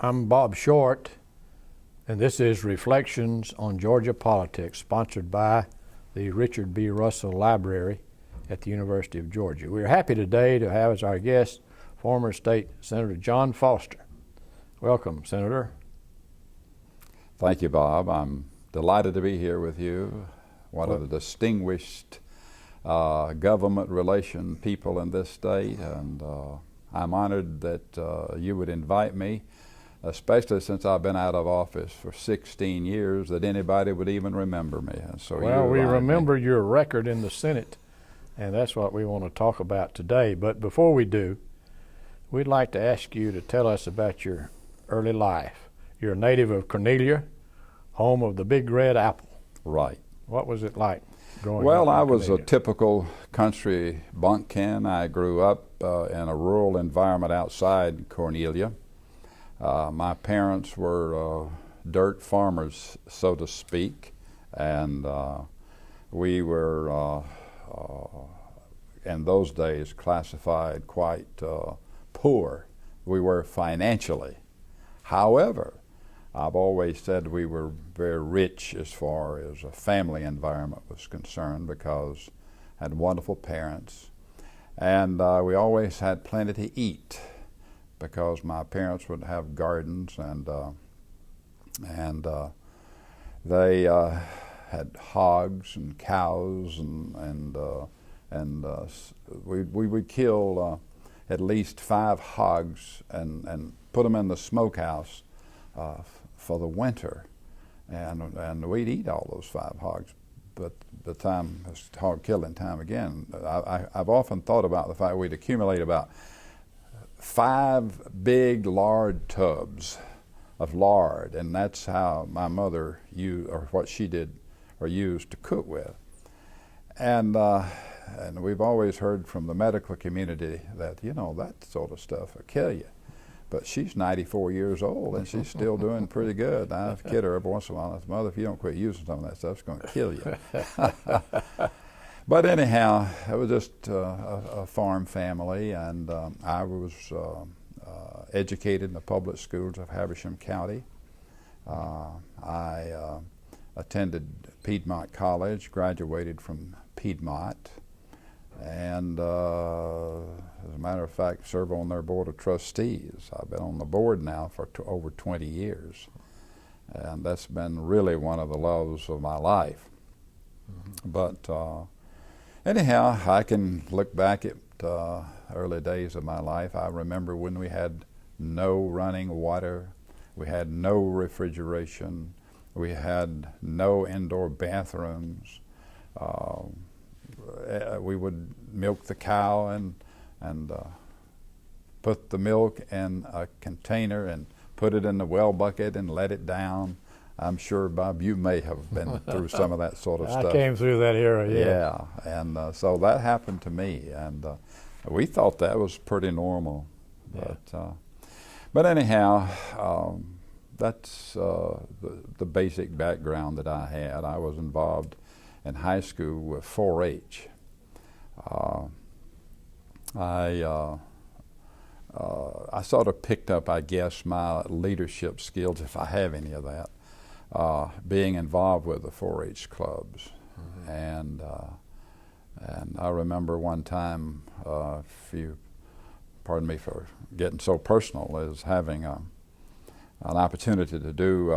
I'm Bob Short, and this is Reflections on Georgia Politics, sponsored by the Richard B. Russell Library at the University of Georgia. We're happy today to have as our guest former State Senator John Foster. Welcome, Senator. Thank you, Bob. I'm delighted to be here with you, one of the distinguished government relation people in this state, and I'm honored that you would invite me, especially since I've been out of office for 16 years, that anybody would even remember me. And so well, we remember your record in the Senate, and that's what we want to talk about today. But before we do, we'd like to ask you to tell us about your early life. You're a native of Cornelia, home of the Big Red Apple. Right. What was it like growing up? Well, I was a typical country bumpkin. I grew up in a rural environment outside Cornelia. My parents were dirt farmers, so to speak, and we were, in those days, classified quite poor. We were financially. However, I've always said we were very rich as far as a family environment was concerned, because I had wonderful parents, and we always had plenty to eat, because my parents would have gardens, and they had hogs and cows, and we would kill at least 5 hogs and put them in the smokehouse for the winter, and we'd eat all those 5 hogs. But the time was hog killing time again. I've often thought about the fact we'd accumulate about 5 big lard tubs of lard, and that's how my mother used, or what she did or used to cook with. And we've always heard from the medical community that, you know, that sort of stuff will kill you. But she's 94 years old, and she's still doing pretty good. I kid her every once in a while. I say, Mother, if you don't quit using some of that stuff, it's going to kill you. But anyhow, it was just a farm family, and I was educated in the public schools of Habersham County. I attended Piedmont College, graduated from Piedmont, and as a matter of fact, serve on their board of trustees. I've been on the board now for over 20 years, and that's been really one of the loves of my life. Mm-hmm. But anyhow, I can look back at early days of my life. I remember when we had no running water, we had no refrigeration, we had no indoor bathrooms. We would milk the cow and put the milk in a container and put it in the well bucket and let it down. I'm sure, Bob, you may have been through some of that sort of stuff. I came through that era, yeah. Yeah, and so that happened to me, and we thought that was pretty normal. Yeah. But anyhow, that's the basic background that I had. I was involved in high school with 4-H. I sort of picked up, I guess, my leadership skills, if I have any of that, being involved with the 4-H clubs. Mm-hmm. And I remember one time, if you pardon me for getting so personal, is having an opportunity to do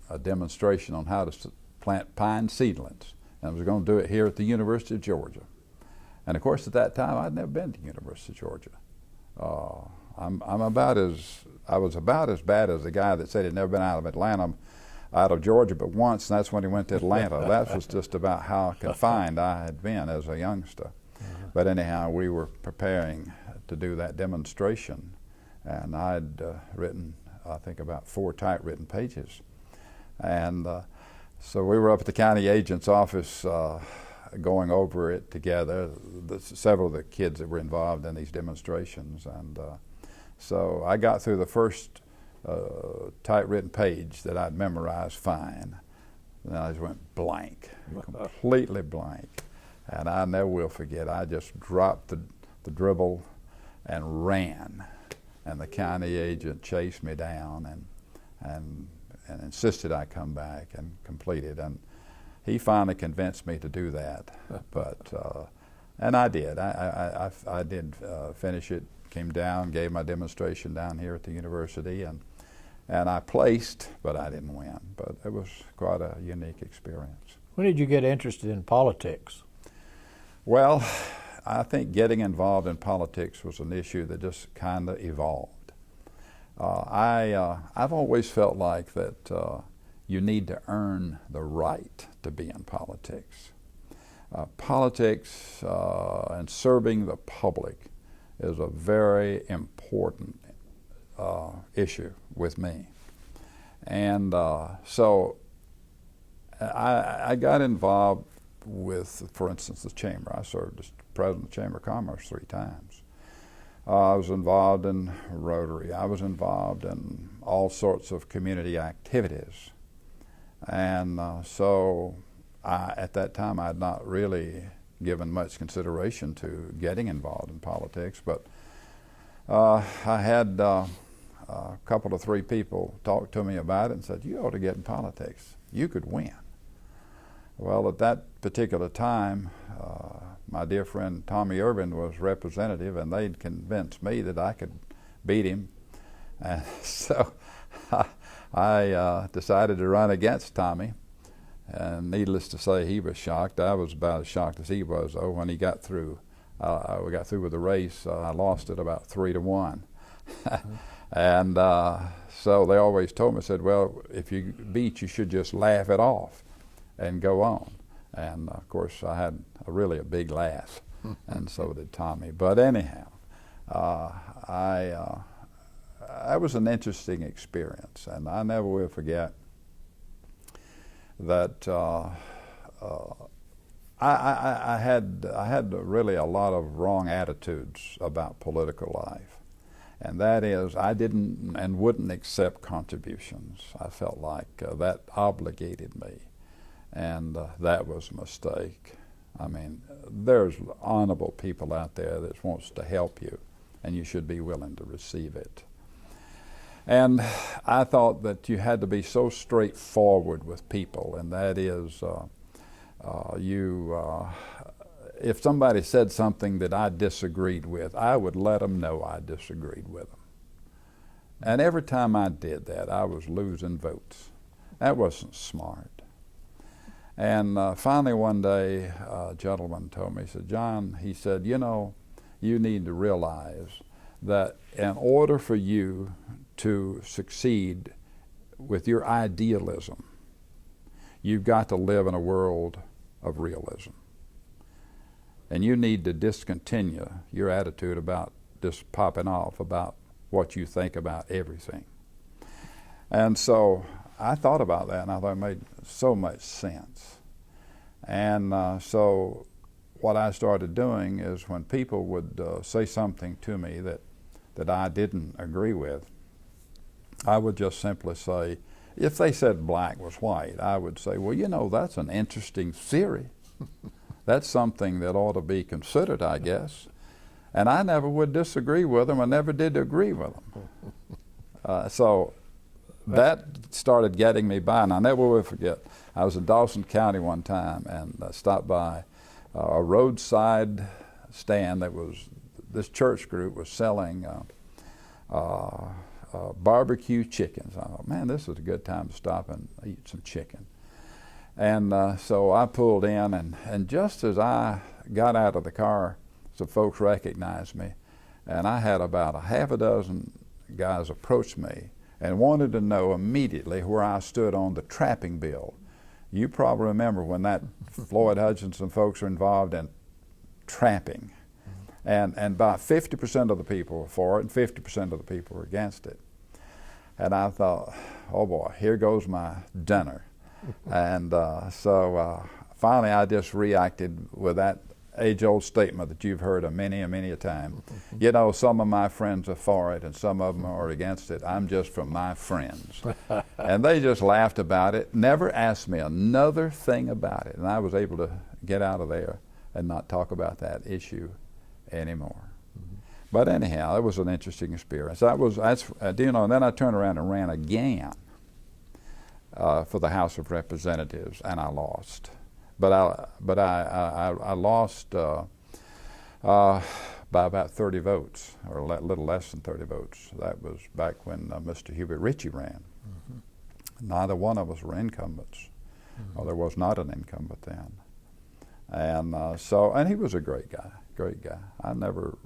a demonstration on how to plant pine seedlings. And I was going to do it here at the University of Georgia. And of course, at that time, I'd never been to the University of Georgia. I was about as bad as the guy that said he'd never been out of Georgia but once, and that's when he went to Atlanta. That was just about how confined I had been as a youngster. Mm-hmm. But anyhow, we were preparing to do that demonstration, and I'd written, I think, about 4 typewritten pages. And so we were up at the county agent's office going over it together, several of the kids that were involved in these demonstrations. And so I got through the first typewritten page that I'd memorized fine. And I just went blank, completely blank. And I never will forget, I just dropped the dribble and ran and the county agent chased me down and insisted I come back and complete it. And he finally convinced me to do that. And I did. I did finish it, came down, gave my demonstration down here at the university, and I placed, but I didn't win. But it was quite a unique experience. When did you get interested in politics? Well, I think getting involved in politics was an issue that just kind of evolved. I've always felt like that you need to earn the right to be in politics. Politics and serving the public is a very important issue with me. And so I got involved with, for instance, the Chamber. I served as president of the Chamber of Commerce 3 times. I was involved in Rotary. I was involved in all sorts of community activities. And so at that time I had not really given much consideration to getting involved in politics, but I had a couple of 3 people talk to me about it and said, "You ought to get in politics. You could win." Well, at that particular time, my dear friend Tommy Irvin was representative, and they'd convinced me that I could beat him. And so I decided to run against Tommy. And needless to say, he was shocked. I was about as shocked as he was, though. When he got through, we got through with the race, I lost it about 3-1. And so they always told me, said, "Well, if you beat, you should just laugh it off and go on." And of course, I had really a big laugh, and so did Tommy. But anyhow, that was an interesting experience, and I never will forget that I had really a lot of wrong attitudes about political life. And that is, I didn't and wouldn't accept contributions. I felt like that obligated me, and that was a mistake. I mean, there's honorable people out there that wants to help you, and you should be willing to receive it. And I thought that you had to be so straightforward with people, and that is, if somebody said something that I disagreed with, I would let them know I disagreed with them. And every time I did that, I was losing votes. That wasn't smart. And finally one day, a gentleman told me, he said, "John," he said, "you know, you need to realize that in order for you to succeed with your idealism, you've got to live in a world of realism. And you need to discontinue your attitude about just popping off about what you think about everything." And so I thought about that, and I thought it made so much sense. And so what I started doing is, when people would say something to me that I didn't agree with, I would just simply say, if they said black was white, I would say, "Well, you know, that's an interesting theory. That's something that ought to be considered, I guess." And I never would disagree with them. I never did agree with them. So that started getting me by, and I never will forget. I was in Dawson County one time and stopped by a roadside stand that was, this church group was selling barbecue chickens. I thought, man, this is a good time to stop and eat some chicken. And so I pulled in, and just as I got out of the car, some folks recognized me, and I had about a half a dozen guys approach me and wanted to know immediately where I stood on the trapping bill. You probably remember when that Floyd Hutchinson folks are involved in trapping. And about 50% of the people were for it, and 50% of the people were against it. And I thought, oh boy, here goes my dinner. And so finally I just reacted with that age-old statement that you've heard many a time. You know, some of my friends are for it and some of them are against it. I'm just for my friends. And they just laughed about it, never asked me another thing about it. And I was able to get out of there and not talk about that issue anymore. But anyhow, it was an interesting experience. And then I turned around and ran again for the House of Representatives, and I lost. But I lost by about 30 votes, or a little less than 30 votes. That was back when Mr. Hubert Ritchie ran. Mm-hmm. Neither one of us were incumbents. Mm-hmm. Well, there was not an incumbent then. And he was a great guy. I never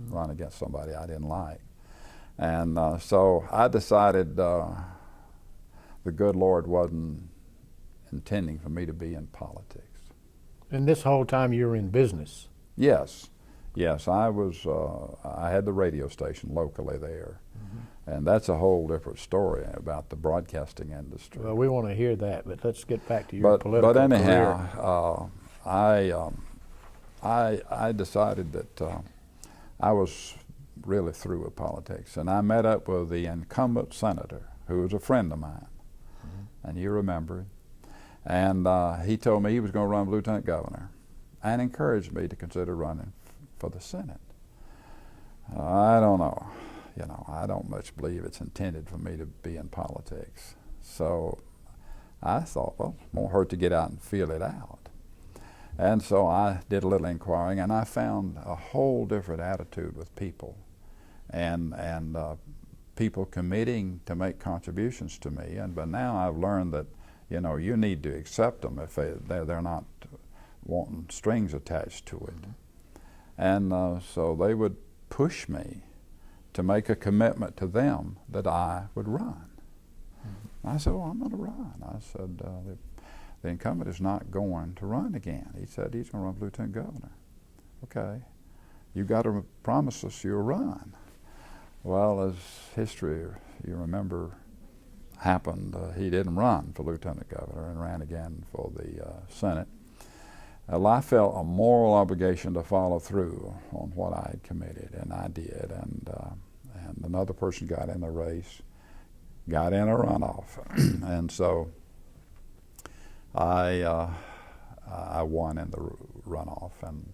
run against somebody I didn't like. And so I decided the good Lord wasn't intending for me to be in politics. And this whole time you were in business? Yes. I was. I had the radio station locally there, mm-hmm. and that's a whole different story about the broadcasting industry. Well, we want to hear that, but let's get back to your political career. But anyhow, I decided that I was really through with politics, and I met up with the incumbent senator, who was a friend of mine, mm-hmm. and you remember him. And he told me he was going to run for lieutenant governor, and encouraged me to consider running for the Senate. I don't know. I don't much believe it's intended for me to be in politics. So I thought, well, it won't hurt to get out and feel it out. And so I did a little inquiring, and I found a whole different attitude with people, and people committing to make contributions to me. But now I've learned that you need to accept them if they're not wanting strings attached to it. And so they would push me to make a commitment to them that I would run. Mm-hmm. I said, well, I'm going to run. I said, the incumbent is not going to run again. He said he's going to run for lieutenant governor. Okay, you got to promise us you'll run. Well, as history, you remember, happened, he didn't run for lieutenant governor and ran again for the Senate. Well, I felt a moral obligation to follow through on what I had committed, and I did. And another person got in the race, got in a runoff, and so I won in the runoff. And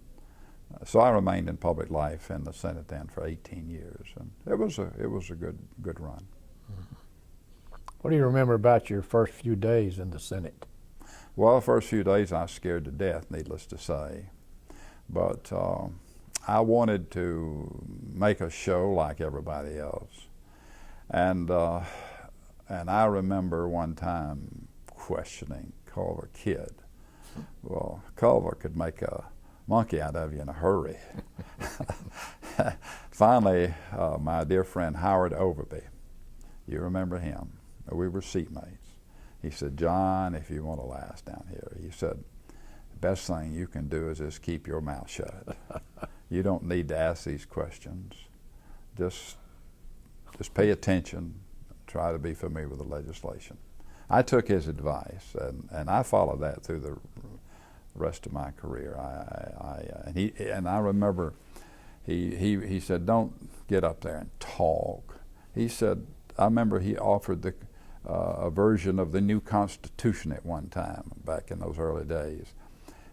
so I remained in public life in the Senate then for 18 years, and it was a good run. Mm-hmm. What do you remember about your first few days in the Senate? Well, the first few days I was scared to death, needless to say. But I wanted to make a show like everybody else. And I remember one time questioning Culver Kidd. Well, Culver could make a monkey out of you in a hurry. Finally, my dear friend Howard Overby, you remember him, we were seatmates. He said, John, if you want to last down here, he said, the best thing you can do is just keep your mouth shut. You don't need to ask these questions. Just pay attention, try to be familiar with the legislation. I took his advice, and I followed that through the rest of my career. And I remember he said, don't get up there and talk. He said, I remember he offered a version of the new Constitution at one time, back in those early days.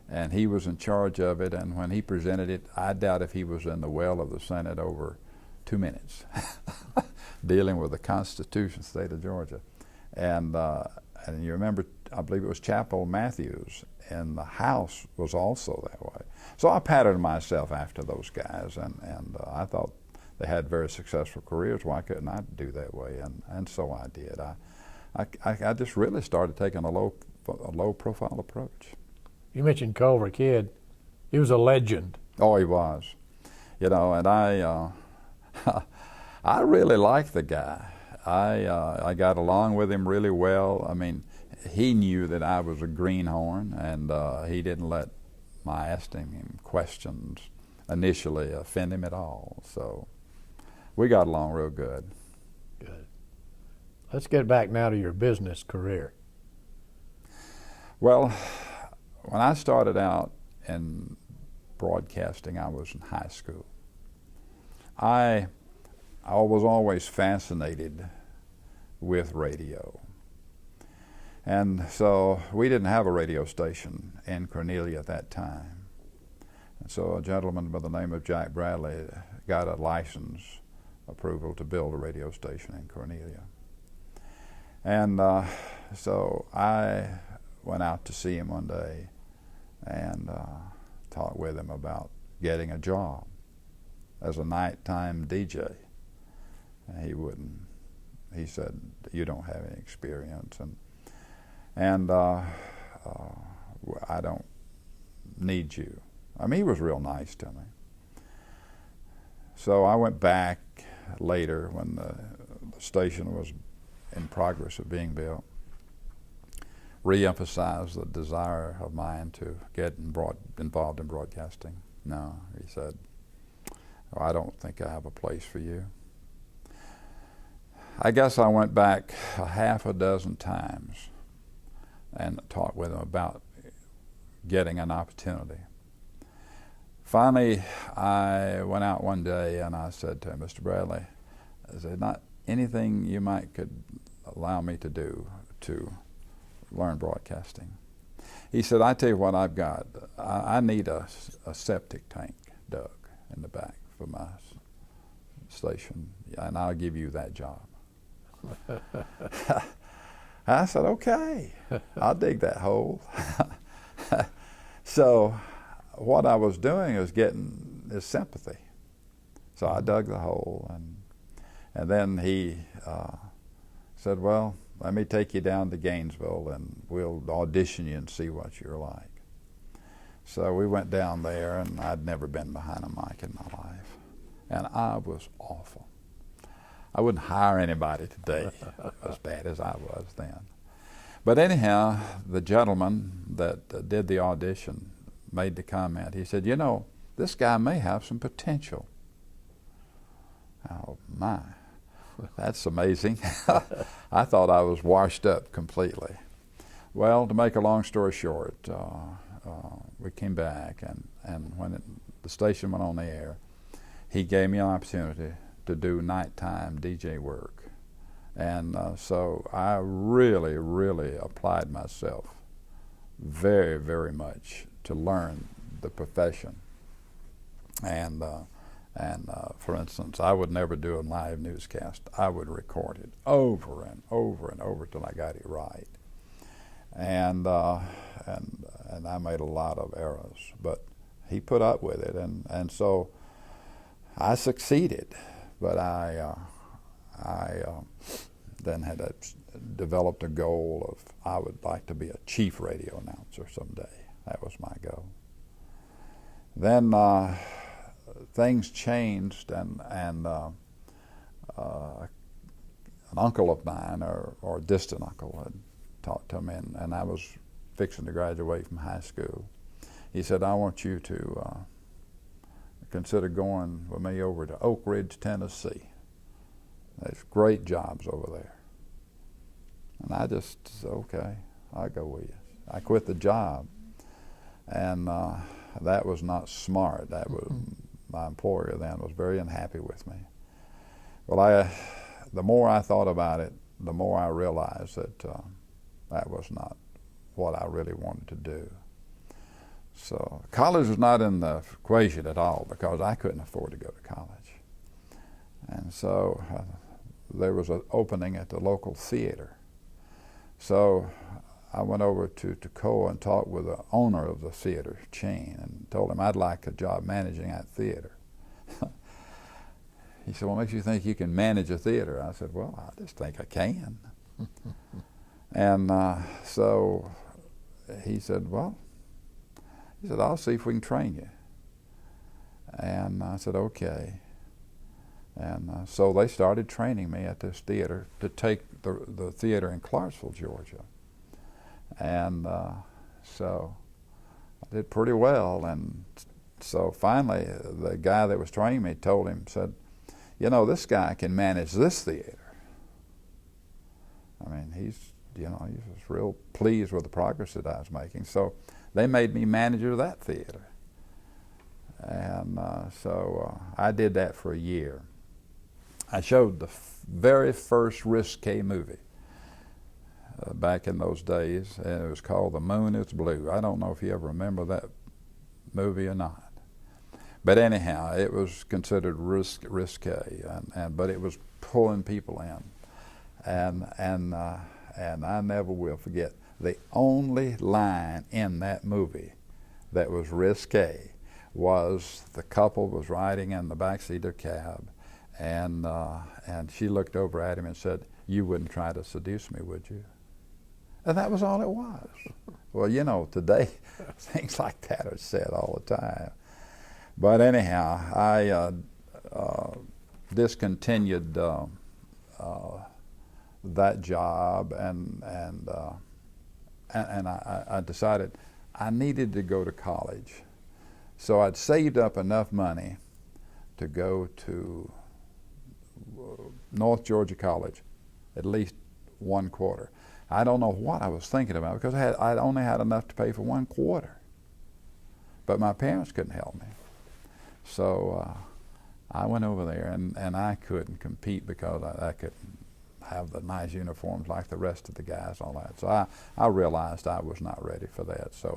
And he was in charge of it, and when he presented it, I doubt if he was in the well of the Senate over 2 minutes, dealing with the Constitution, state of Georgia. And you remember, I believe it was Chappell Matthews, and the House was also that way. So I patterned myself after those guys, and I thought they had very successful careers. Why couldn't I do that way? And so I did. I just really started taking a low profile approach. You mentioned Culver Kidd. He was a legend. Oh, he was. And I really liked the guy. I got along with him really well. I mean, he knew that I was a greenhorn, and he didn't let my asking him questions initially offend him at all. So we got along real good. Good. Let's get back now to your business career. Well, when I started out in broadcasting, I was in high school. I was always fascinated with radio. And so we didn't have a radio station in Cornelia at that time. And so a gentleman by the name of Jack Bradley got a license approval to build a radio station in Cornelia. And so I went out to see him one day and talked with him about getting a job as a nighttime DJ. And he wouldn't. He said, "You don't have any experience, and I don't need you." I mean, he was real nice to me. So I went back later when the station was in progress of being built, re-emphasized the desire of mine to get involved in broadcasting. "No," he said, "Oh, I don't think I have a place for you." I guess I went back a half a dozen times and talked with him about getting an opportunity. Finally, I went out one day and I said to him, "Mr. Bradley, is there not anything you could allow me to do to learn broadcasting?" He said, "I tell you what I've got. I need a septic tank dug in the back for my station, and I'll give you that job." I said, "Okay, I'll dig that hole." So what I was doing was getting his sympathy. So I dug the hole, and then he said, "Well, let me take you down to Gainesville and we'll audition you and see what you're like." So we went down there, and I'd never been behind a mic in my life, and I was awful. I wouldn't hire anybody today as bad as I was then. But anyhow, the gentleman that did the audition made the comment. He said, "You know, this guy may have some potential." Oh my, that's amazing. I thought I was washed up completely. Well, to make a long story short, we came back, and when the station went on the air, he gave me an opportunity to do nighttime DJ work. And so I really, really applied myself very, very much to learn the profession. And for instance, I would never do a live newscast. I would record it over and over and over till I got it right. And I made a lot of errors, but he put up with it, and so I succeeded. But I then had developed a goal of I would like to be a chief radio announcer someday. That was my goal. Then things changed, and an uncle of mine, or a distant uncle, had talked to me, and I was fixing to graduate from high school. He said, "I want you to consider going with me over to Oak Ridge, Tennessee. There's great jobs over there." And I just said, "Okay, I'll go with you." I quit the job, and that was not smart. That was my employer then was very unhappy with me. Well, the more I thought about it, the more I realized that that was not what I really wanted to do. So college was not in the equation at all, because I couldn't afford to go to college. And so there was an opening at the local theater. So I went over to Toccoa and talked with the owner of the theater chain and told him I'd like a job managing that theater. He said, "What makes you think you can manage a theater?" I said, "Well, I just think I can." And so he said, "I'll see if we can train you." And I said, "Okay." And so they started training me at this theater to take the theater in Clarksville, Georgia. And so I did pretty well. And so finally, the guy that was training me said, "You know, this guy can manage this theater." I mean, he was real pleased with the progress that I was making. So they made me manager of that theater. And so I did that for a year. I showed the very first risque movie back in those days, and it was called The Moon is Blue. I don't know if you ever remember that movie or not. But anyhow, it was considered risque, but it was pulling people in, and I never will forget the only line in that movie that was risque was the couple was riding in the backseat of their cab, and she looked over at him and said, "You wouldn't try to seduce me, would you?" And that was all it was. Well, you know, today things like that are said all the time. But anyhow, I discontinued that job, and I decided I needed to go to college. So I'd saved up enough money to go to North Georgia College, at least 1 quarter. I don't know what I was thinking about, because I'd only had enough to pay for 1 quarter. But my parents couldn't help me. So I went over there, and I couldn't compete because I couldn't have the nice uniforms like the rest of the guys and all that. So I realized I was not ready for that. So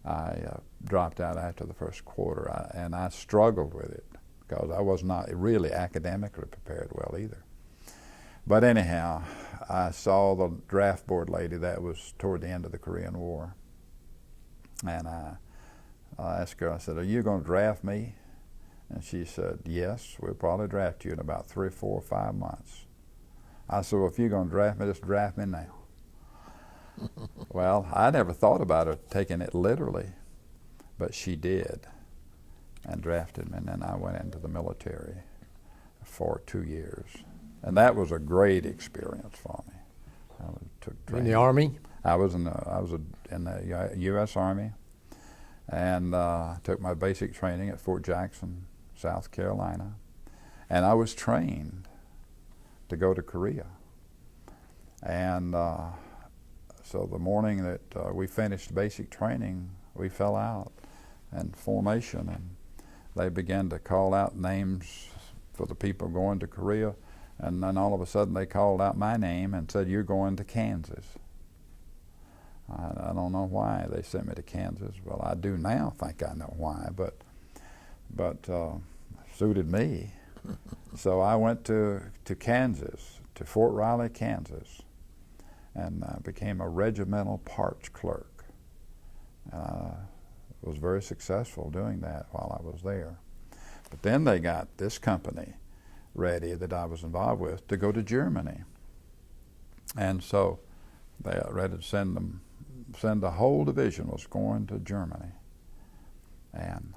I dropped out after the first quarter, and I struggled with it because I was not really academically prepared well either. But anyhow, I saw the draft board lady. That was toward the end of the Korean War. And I asked her, I said, "Are you going to draft me?" And she said, "Yes, we'll probably draft you in about 3, 4, 5 months." I said, "Well, if you're going to draft me, just draft me now." Well, I never thought about her taking it literally, but she did and drafted me, and then I went into the military for 2 years. And that was a great experience for me. I took in the Army? I was in the U.S. Army, and took my basic training at Fort Jackson, South Carolina, and I was trained to go to Korea. And so the morning that we finished basic training, we fell out in formation, and they began to call out names for the people going to Korea. And then all of a sudden they called out my name and said, "You're going to Kansas." I don't know why they sent me to Kansas. Well, I do now think I know why, but suited me. So I went to Kansas, to Fort Riley, Kansas, and became a regimental parts clerk. Was very successful doing that while I was there. But then they got this company ready that I was involved with to go to Germany. And so they are ready to send the whole division was going to Germany. And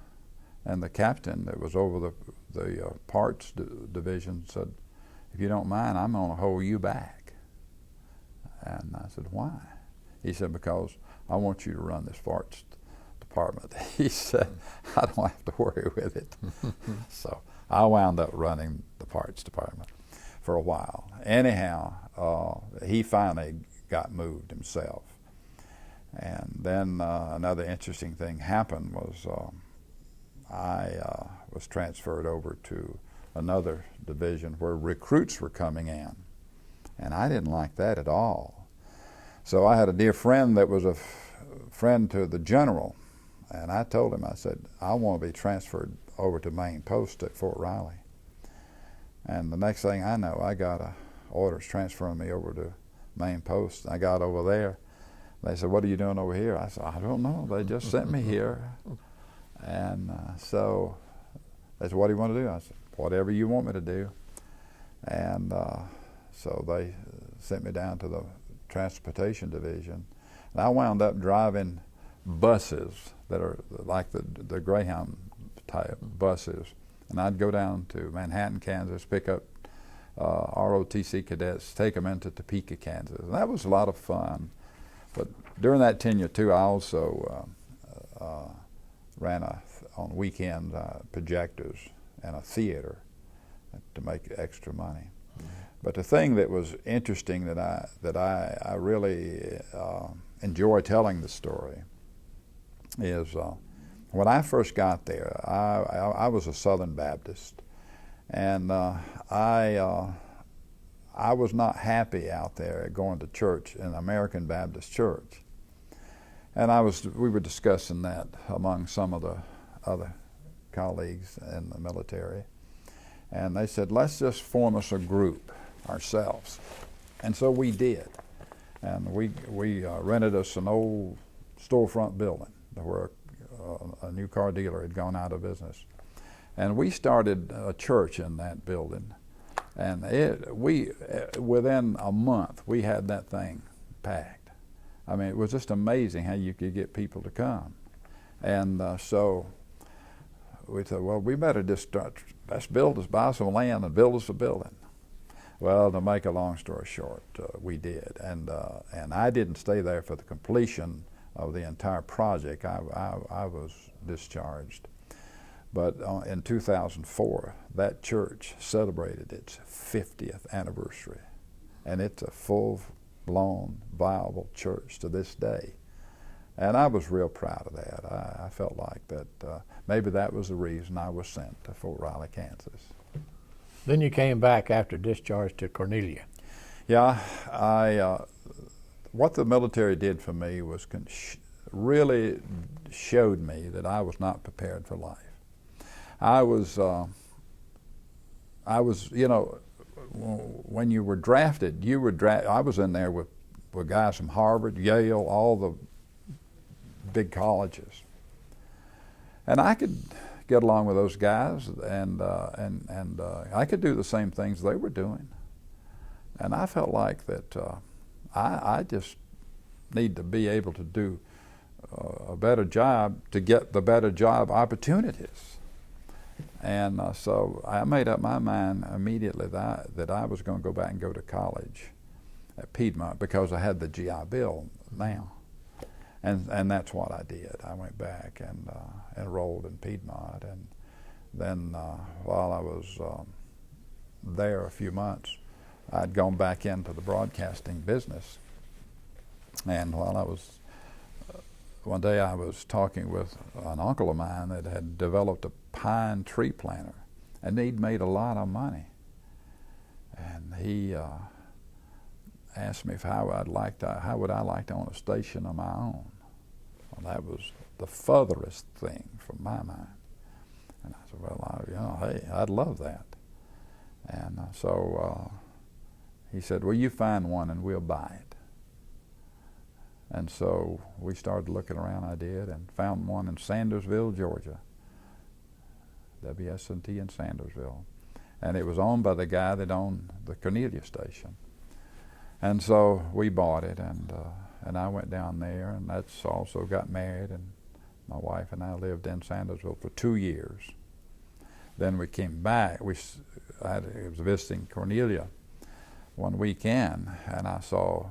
the captain that was over the parts division said, "If you don't mind, I'm going to hold you back." And I said, "Why?" He said, "Because I want you to run this parts department." He said, "I don't have to worry with it." So I wound up running the parts department for a while. Anyhow, he finally got moved himself. And then another interesting thing happened was I was transferred over to another division where recruits were coming in. And I didn't like that at all. So I had a dear friend that was a friend to the general. And I told him, I said, "I want to be transferred over to main post at Fort Riley." And the next thing I know, I got orders transferring me over to main post. I got over there. They said, "What are you doing over here?" I said, "I don't know. They just sent me here." And so they said, "What do you want to do?" I said, "Whatever you want me to do." And so they sent me down to the transportation division. And I wound up driving buses that are like the Greyhound type buses. And I'd go down to Manhattan, Kansas, pick up ROTC cadets, take them into Topeka, Kansas. And that was a lot of fun. But during that tenure, too, I also ran on weekend projectors and a theater to make extra money. But the thing that was interesting that I really enjoy telling the story is when I first got there, I was a Southern Baptist, and I was not happy out there going to church in American Baptist Church. And we were discussing that among some of the other colleagues in the military, and they said, let's just form us a group ourselves. And so we did. And we rented us an old storefront building where a new car dealer had gone out of business. And we started a church in that building. And within a month, we had that thing packed. I mean, it was just amazing how you could get people to come. And so we thought, well, we better just buy some land and build us a building. Well, to make a long story short, we did. And I didn't stay there for the completion of the entire project. I was discharged. But in 2004, that church celebrated its 50th anniversary. And it's a full-blown, viable church to this day. And I was real proud of that. I felt like that maybe that was the reason I was sent to Fort Riley, Kansas. Then you came back after discharge to Cornelia. Yeah, what the military did for me was really showed me that I was not prepared for life. I was, you know, when you were drafted, I was in there with guys from Harvard, Yale, all the big colleges, and I could get along with those guys, and I could do the same things they were doing, and I felt like that I just need to be able to do a better job to get the better job opportunities. And so I made up my mind immediately that I was going to go back and go to college at Piedmont because I had the GI Bill now. And that's what I did. I went back and enrolled in Piedmont. And then while I was there a few months, I'd gone back into the broadcasting business. And while I was one day I was talking with an uncle of mine that had developed a pine tree planter, and he'd made a lot of money. And he asked me how would I like to own a station of my own. Well, that was the furthest thing from my mind. And I said, well, hey, I'd love that. And so he said, well, you find one and we'll buy it. And so we started looking around, I did, and found one in Sandersville, Georgia, WSNT in Sandersville. And it was owned by the guy that owned the Cornelia station. And so we bought it, and I went down there, and that's also got married, and my wife and I lived in Sandersville for 2 years. Then we came back. I was visiting Cornelia one weekend, and I saw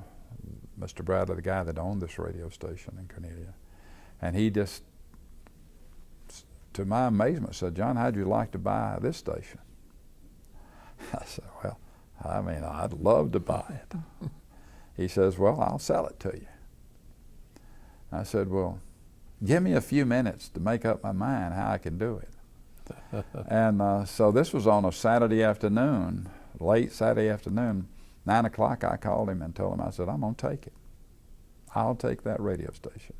Mr. Bradley, the guy that owned this radio station in Cornelia. And he just, to my amazement, said, John, how'd you like to buy this station? I said, well, I mean, I'd love to buy it. He says, well, I'll sell it to you. I said, well, give me a few minutes to make up my mind how I can do it. And so this was on a Saturday afternoon, late Saturday afternoon. 9 o'clock, I called him and told him, I said, I'm going to take it. I'll take that radio station.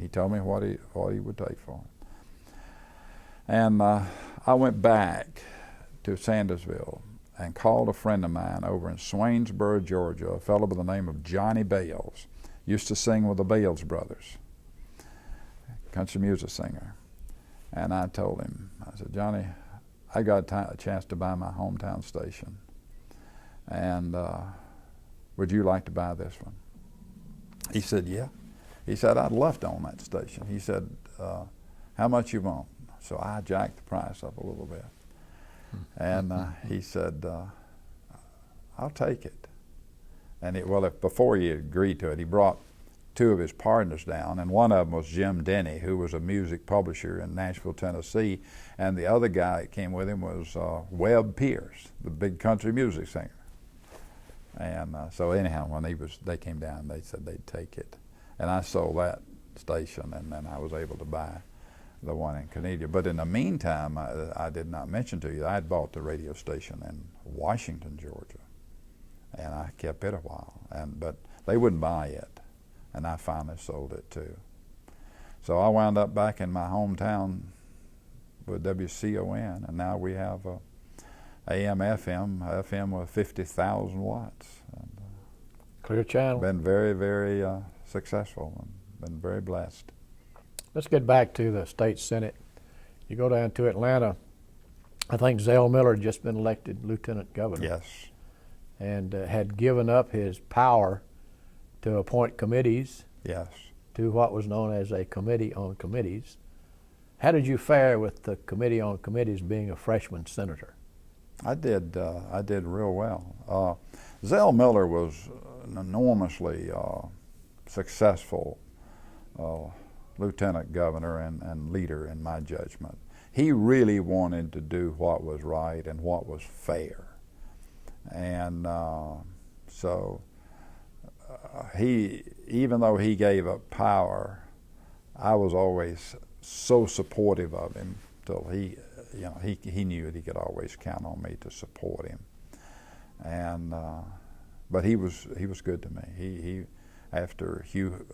He told me what he would take for it. And I went back to Sandersville and called a friend of mine over in Swainsboro, Georgia, a fellow by the name of Johnny Bales. Used to sing with the Bales brothers, country music singer. And I told him, I said, Johnny, I got a chance to buy my hometown station. And would you like to buy this one? He said, yeah. He said, I'd love to own that station. He said, how much you want? So I jacked the price up a little bit. And he said, I'll take it. And before he agreed to it, he brought 2 of his partners down, and one of them was Jim Denny, who was a music publisher in Nashville, Tennessee, and the other guy that came with him was Webb Pierce, the big country music singer. And so anyhow, when they came down, they said they'd take it. And I sold that station, and then I was able to buy the one in Cornelia. But in the meantime, I did not mention to you, I had bought the radio station in Washington, Georgia. And I kept it a while, but they wouldn't buy it. And I finally sold it too. So I wound up back in my hometown with WCON, and now we have AM, FM with 50,000 watts. And, Clear channel. been very, very successful and been very blessed. Let's get back to the state senate. You go down to Atlanta. I think Zell Miller had just been elected lieutenant governor. Yes. And had given up his power to appoint committees Yes. to what was known as a committee on committees. How did you fare with the committee on committees being a freshman senator? I did real well. Zell Miller was an enormously successful lieutenant governor and leader in my judgment. He really wanted to do what was right and what was fair. And so even though he gave up power, I was always so supportive of him till he knew that he could always count on me to support him. And but he was good to me. He after Hugh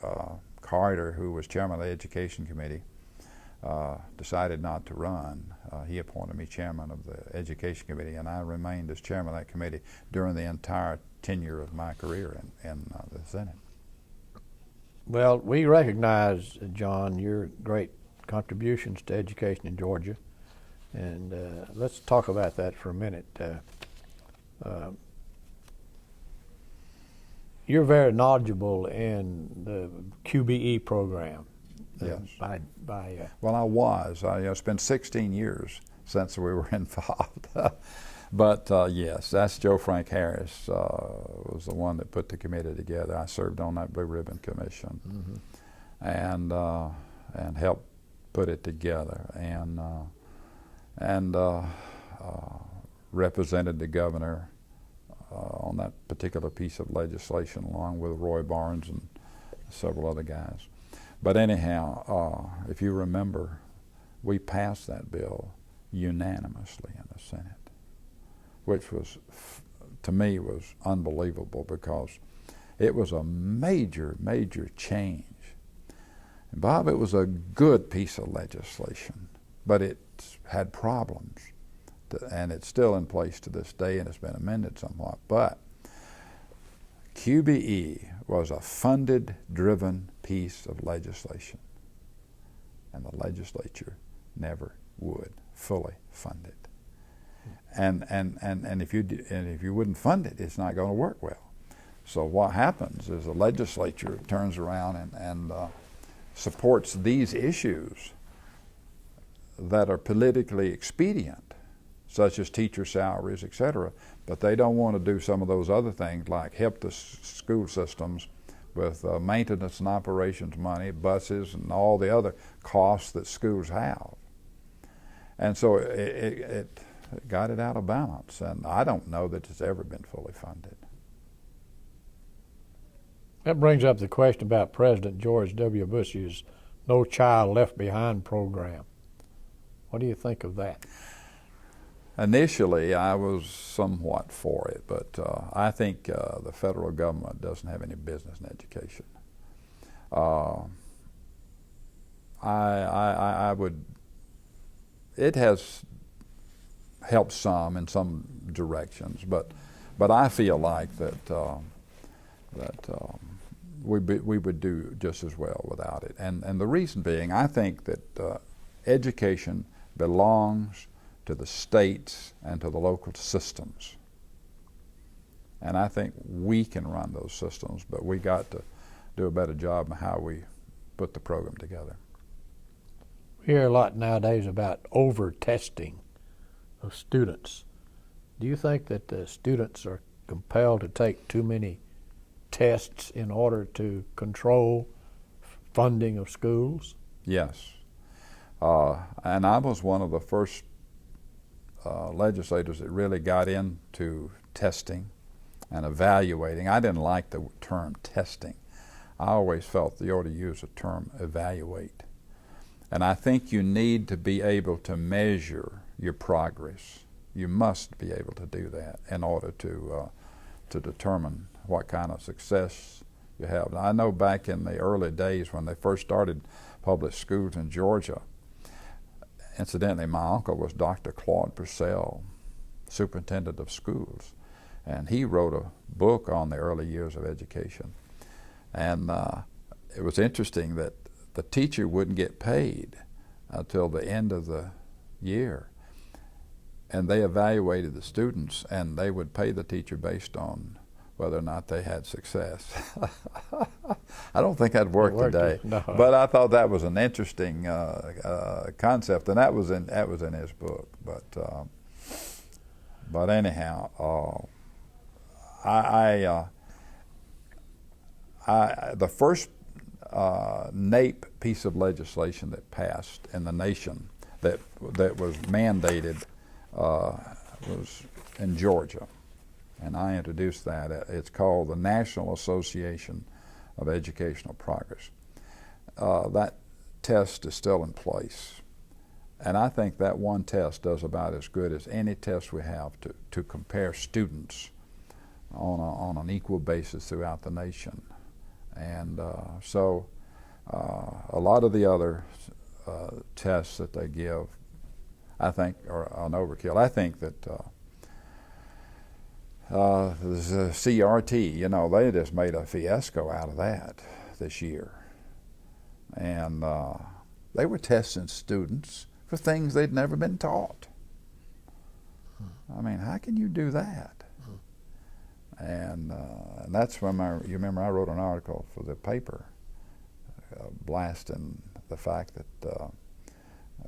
Carter, who was chairman of the Education Committee, decided not to run, he appointed me chairman of the Education Committee, and I remained as chairman of that committee during the entire tenure of my career in the Senate. Well, we recognize, John, your great contributions to education in Georgia, and let's talk about that for a minute. You're very knowledgeable in the QBE program. Yes. Well, I was. It's been 16 years since we were involved. But yes, that's Joe Frank Harris was the one that put the committee together. I served on that Blue Ribbon Commission, and helped put it together, and represented the governor on that particular piece of legislation, along with Roy Barnes and several other guys. But anyhow, if you remember, we passed that bill unanimously in the Senate, which was, to me, was unbelievable, because it was a major, major change. And Bob, it was a good piece of legislation, but it had problems, and it's still in place to this day, and it's been amended somewhat. But QBE was a funded-driven piece of legislation, and the legislature never would fully fund it. And if you wouldn't fund it, it's not going to work well. So what happens is the legislature turns around and supports these issues that are politically expedient, such as teacher salaries, etc., but they don't want to do some of those other things like help the school systems with maintenance and operations money, buses, and all the other costs that schools have. And so it got it out of balance, and I don't know that it's ever been fully funded. That brings up the question about President George W. Bush's No Child Left Behind program. What do you think of that? Initially, I was somewhat for it, but I think the federal government doesn't have any business in education. It has helped some in some directions, but I feel like that we would do just as well without it. And the reason being, I think that education belongs to the states and to the local systems. And I think we can run those systems, but we got to do a better job in how we put the program together. We hear a lot nowadays about over-testing of students. Do you think that the students are compelled to take too many tests in order to control funding of schools? Yes. And I was one of the first legislators that really got into testing and evaluating. I didn't like the term testing. I always felt you ought to use the term evaluate. And I think you need to be able to measure your progress. You must be able to do that in order to determine what kind of success you have. Now, I know back in the early days when they first started public schools in Georgia, Incidentally, my uncle was Dr. Claude Purcell, superintendent of schools, and he wrote a book on the early years of education. And it was interesting that the teacher wouldn't get paid until the end of the year. And they evaluated the students, and they would pay the teacher based on whether or not they had success. I don't think that'd work today, no. But I thought that was an interesting concept, and that was in his book. But anyhow, the first NAEP piece of legislation that passed in the nation that was mandated was in Georgia, and I introduced that. It's called the National Association of Educational Progress. That test is still in place, and I think that one test does about as good as any test we have to compare students on an equal basis throughout the nation. And so a lot of the other tests that they give, I think, are an overkill. I think that the CRT, you know, they just made a fiasco out of that this year. And they were testing students for things they'd never been taught. I mean, how can you do that? And that's when you remember I wrote an article for the paper blasting the fact that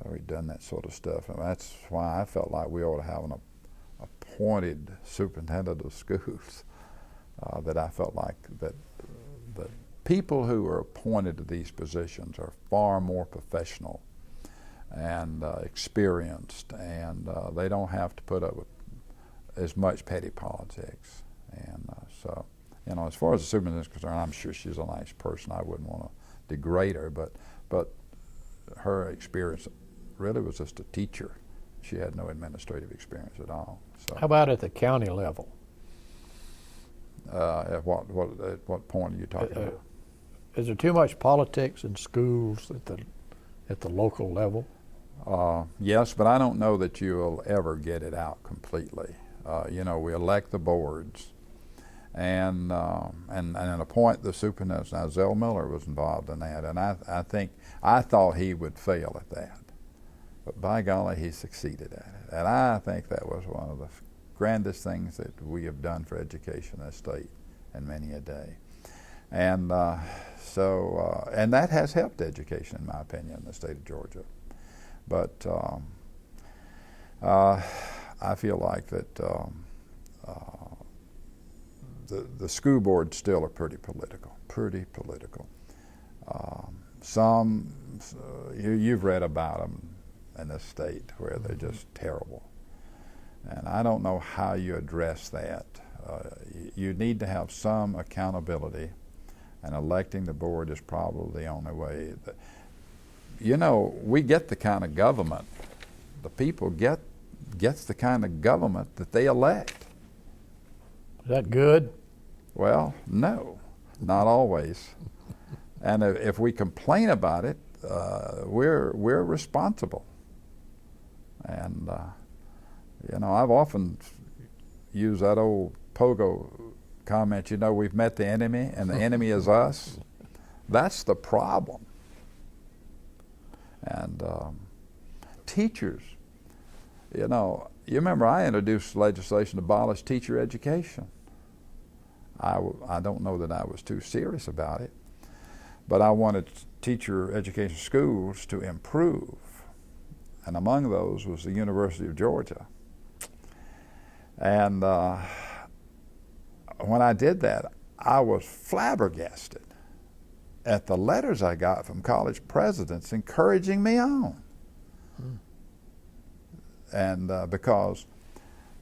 we'd done that sort of stuff. And that's why I felt like we ought to have an appointed superintendent of schools. That I felt like that people who are appointed to these positions are far more professional and experienced, and they don't have to put up with as much petty politics. And so, you know, as far as the superintendent is concerned, I'm sure she's a nice person. I wouldn't want to degrade her, but her experience really was just a teacher. She had no administrative experience at all. So, how about at the county level? At what point are you talking about? Is there too much politics in schools at the local level? Yes, but I don't know that you'll ever get it out completely. You know, we elect the boards, and appoint the superintendents. Now, Zell Miller was involved in that, and I thought he would fail at that, but by golly, he succeeded at it. And I think that was one of the grandest things that we have done for education in this state in many a day. And and that has helped education, in my opinion, in the state of Georgia. But I feel like that the school boards still are pretty political. You've read about them in this state where they're just terrible. And I don't know how you address that. You need to have some accountability, and electing the board is probably the only way. You know, we get the kind of government, the people gets the kind of government that they elect. Is that good? Well, no, not always. And if we complain about it, we're responsible. And you know, I've often used that old pogo comment, you know, we've met the enemy and the enemy is us. That's the problem. And teachers, you know, you remember I introduced legislation to abolish teacher education. I don't know that I was too serious about it, but I wanted teacher education schools to improve. And among those was the University of Georgia. And when I did that, I was flabbergasted at the letters I got from college presidents encouraging me on. And because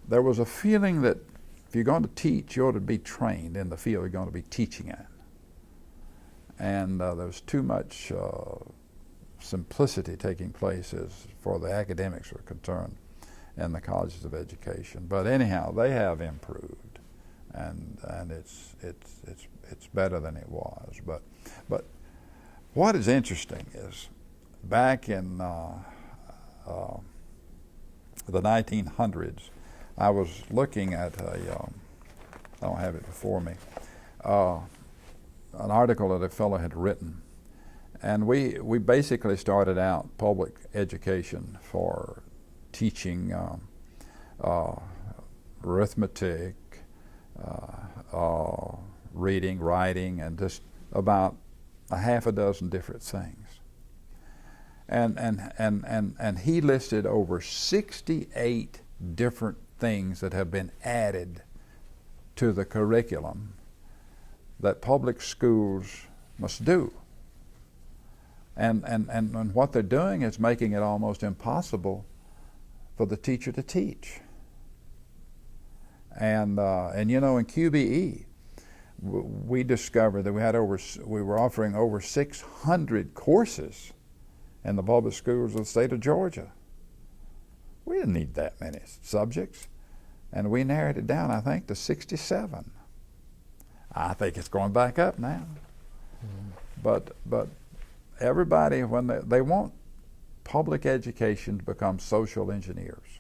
there was a feeling that if you're going to teach, you ought to be trained in the field you're going to be teaching in. And there was too much simplicity taking place as for the academics were concerned in the colleges of education. But anyhow, they have improved, and it's better than it was. But what is interesting is back in the 1900s, I was looking at I don't have it before me, an article that a fellow had written. And we basically started out public education for teaching arithmetic, reading, writing, and just about a half a dozen different things. And he listed over 68 different things that have been added to the curriculum that public schools must do. And what they're doing is making it almost impossible for the teacher to teach. And you know, in QBE, we discovered that we were offering over 600 courses in the public schools of the state of Georgia. We didn't need that many subjects, and we narrowed it down, I think, to 67. I think it's going back up now. Mm-hmm. But everybody, when they want public education to become social engineers.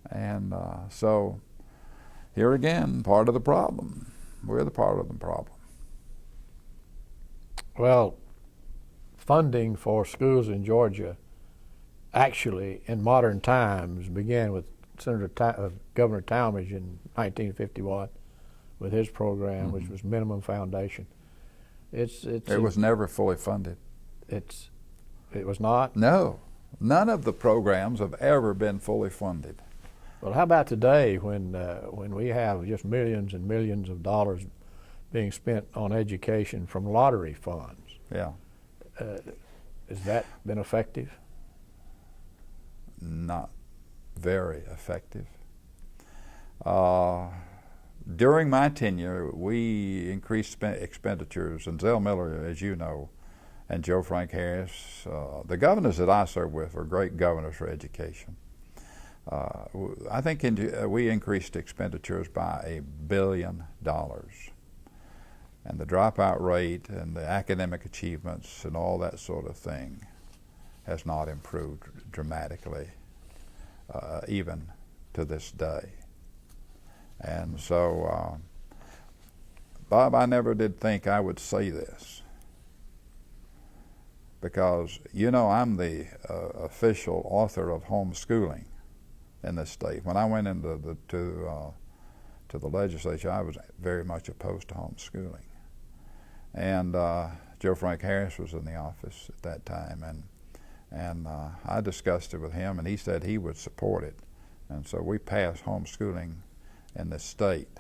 And so here again, part of the problem. We're the part of the problem. Well, funding for schools in Georgia actually in modern times began with Governor Talmadge in 1951 with his program, mm-hmm. which was minimum foundation. It was never fully funded. It was not? No. None of the programs have ever been fully funded. Well, how about today when we have just millions and millions of dollars being spent on education from lottery funds? Yeah. Has that been effective? Not very effective. During my tenure, we increased expenditures, and Zell Miller, as you know, and Joe Frank Harris, the governors that I served with were great governors for education. I think we increased expenditures by $1 billion. And the dropout rate and the academic achievements and all that sort of thing has not improved dramatically, even to this day. And so, Bob, I never did think I would say this, because, you know, I'm the official author of homeschooling in this state. When I went into to the legislature, I was very much opposed to homeschooling. And Joe Frank Harris was in the office at that time, and I discussed it with him, and he said he would support it. And so we passed homeschooling in this state,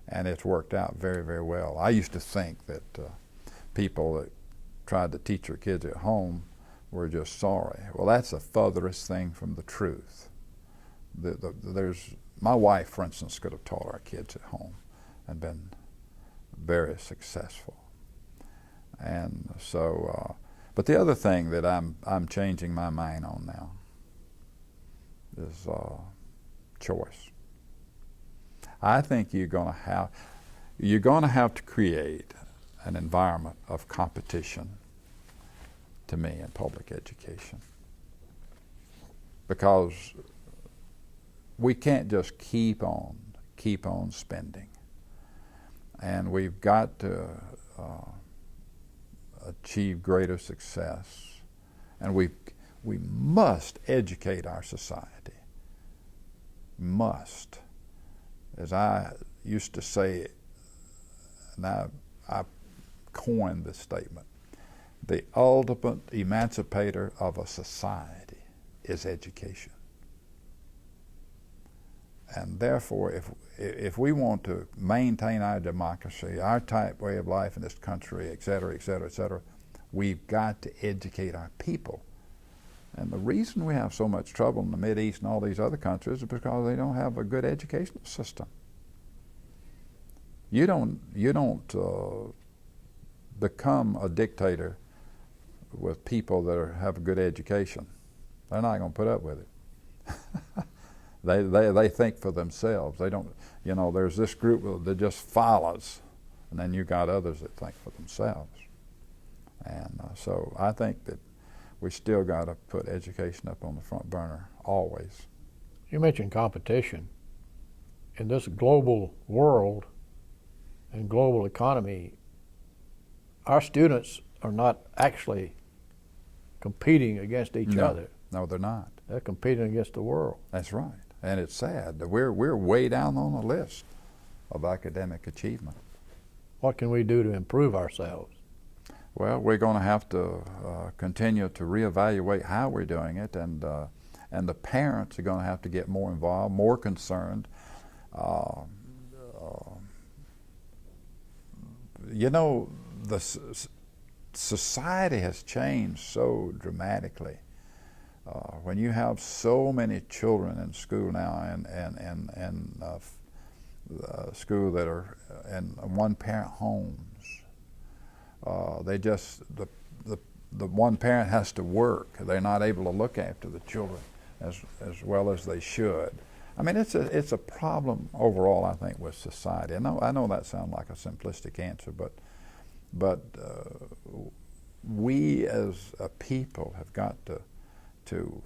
and it's worked out very, very well. I used to think that people that tried to teach their kids at home were just sorry. Well, that's the furthest thing from the truth. My wife, for instance, could have taught our kids at home and been very successful. And so, but the other thing that I'm changing my mind on now is choice. I think you're going to have to create an environment of competition, to me, in public education, because we can't just keep on spending, and we've got to achieve greater success, and we must educate our society. Must. As I used to say, and I coined this statement, the ultimate emancipator of a society is education. And therefore, if we want to maintain our democracy, our type way of life in this country, et cetera, et cetera, et cetera, we've got to educate our people. And the reason we have so much trouble in the Mideast and all these other countries is because they don't have a good educational system. You don't become a dictator with people that have a good education. They're not going to put up with it. They think for themselves. They don't, you know, there's this group that just follows, and then you got others that think for themselves. And so I think that we still got to put education up on the front burner, always. You mentioned competition. In this global world and global economy, our students are not actually competing against each other. No, they're not. They're competing against the world. That's right. And it's sad that we're way down on the list of academic achievement. What can we do to improve ourselves? Well, we're going to have to continue to reevaluate how we're doing it, and the parents are going to have to get more involved, more concerned. You know, the society has changed so dramatically. When you have so many children in school now, and school that are in one-parent homes, the one parent has to work. They're not able to look after the children as well as they should. I mean, it's a problem overall, I think, with society. I know that sounds like a simplistic answer, but we as a people have got to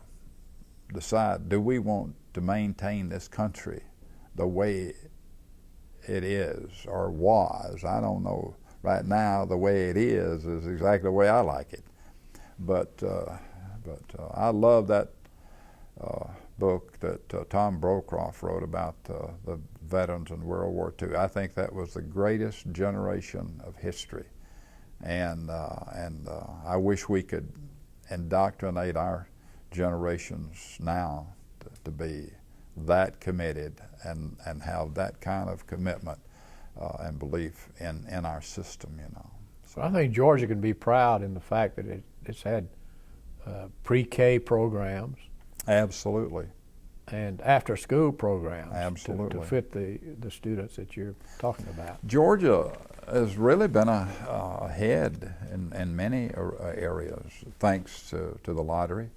decide: do we want to maintain this country the way it is or was? I don't know. Right now, the way it is exactly the way I like it. But I love that book that Tom Brocroft wrote about the veterans in World War II. I think that was the greatest generation of history, and I wish we could indoctrinate our generations now to be that committed and have that kind of commitment and belief in our system, you know. So I think Georgia can be proud in the fact that it's had pre-K programs. Absolutely. And after-school programs. Absolutely. To fit the students that you're talking about. Georgia has really been ahead in many areas, thanks to the lottery.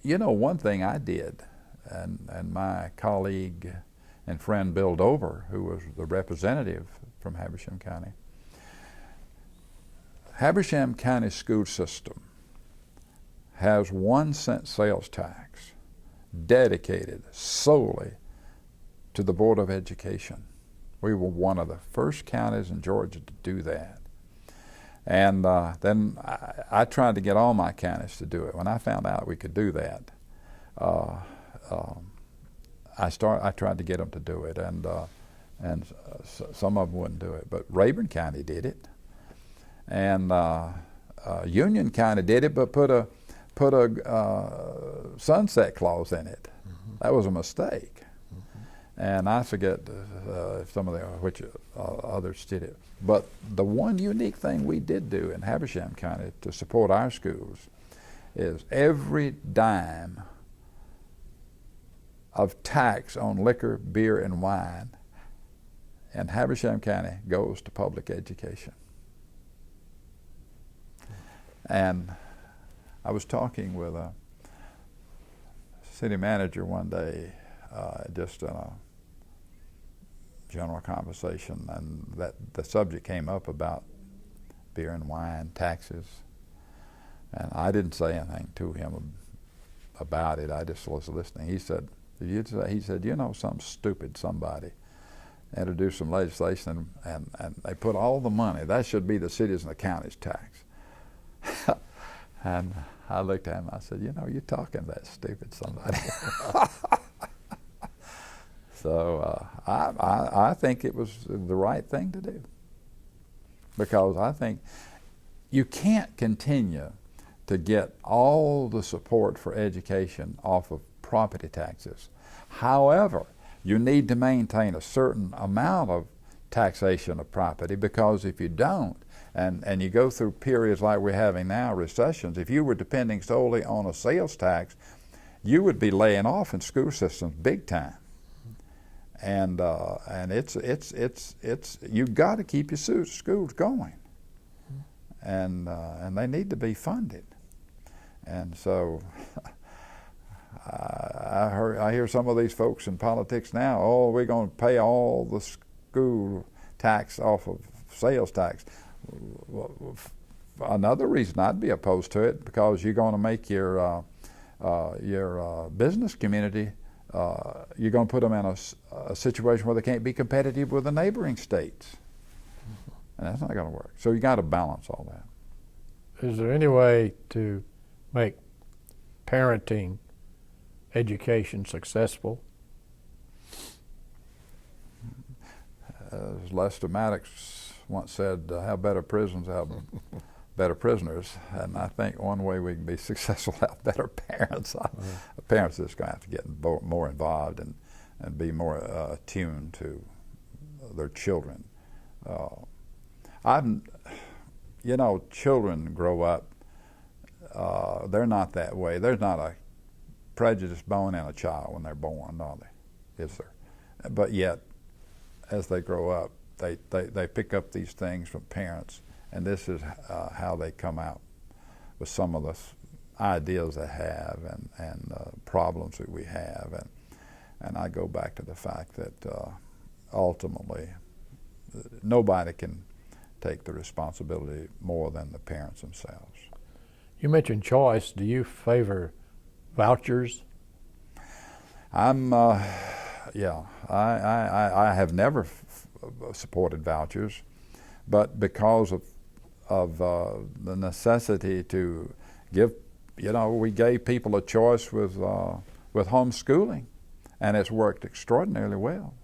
You know, one thing I did, and my colleague and friend Bill Dover, who was the representative from Habersham County. Habersham County school system has 1 cent sales tax dedicated solely to the Board of Education. We were one of the first counties in Georgia to do that. And then I tried to get all my counties to do it. When I found out we could do that, I tried to get them to do it, and some of them wouldn't do it. But Rayburn County did it, and Union County did it, but put a sunset clause in it. Mm-hmm. That was a mistake, and I forget if some of which others did it. But the one unique thing we did do in Habersham County to support our schools is every dime of tax on liquor, beer, and wine in Habersham County goes to public education. And I was talking with a city manager one day, just in a general conversation, and that the subject came up about beer and wine taxes. And I didn't say anything to him about it. I just was listening. He said, you know, some stupid somebody introduced some legislation and they put all the money, that should be the city's and the county's tax. And I looked at him, I said, you know, you're talking to that stupid somebody. So I think it was the right thing to do, because I think you can't continue to get all the support for education off of property taxes. However, you need to maintain a certain amount of taxation of property, because if you don't, and you go through periods like we're having now, recessions, if you were depending solely on a sales tax, you would be laying off in school systems big time. And it's you've got to keep your schools going, and they need to be funded. And so I hear some of these folks in politics now, oh, we're going to pay all the school tax off of sales tax. another reason I'd be opposed to it, because you're going to make your business community, you're going to put them in a situation where they can't be competitive with the neighboring states. And that's not going to work. So you got to balance all that. Is there any way to make parenting education successful? As Lester Maddox once said, have better prisons, have better prisoners. And I think one way we can be successful is have better parents. Parents are just going to have to get more involved and be more attuned to their children. Children grow up, they're not that way. There's not a prejudiced bone in a child when they're born, are they? Is there? But yet, as they grow up, they pick up these things from parents, and this is how they come out with some of the ideas they have and problems that we have. And I go back to the fact that ultimately nobody can take the responsibility more than the parents themselves. You mentioned choice. Do you favor vouchers? I have never supported vouchers, but because of the necessity to give, we gave people a choice with homeschooling, and it's worked extraordinarily well.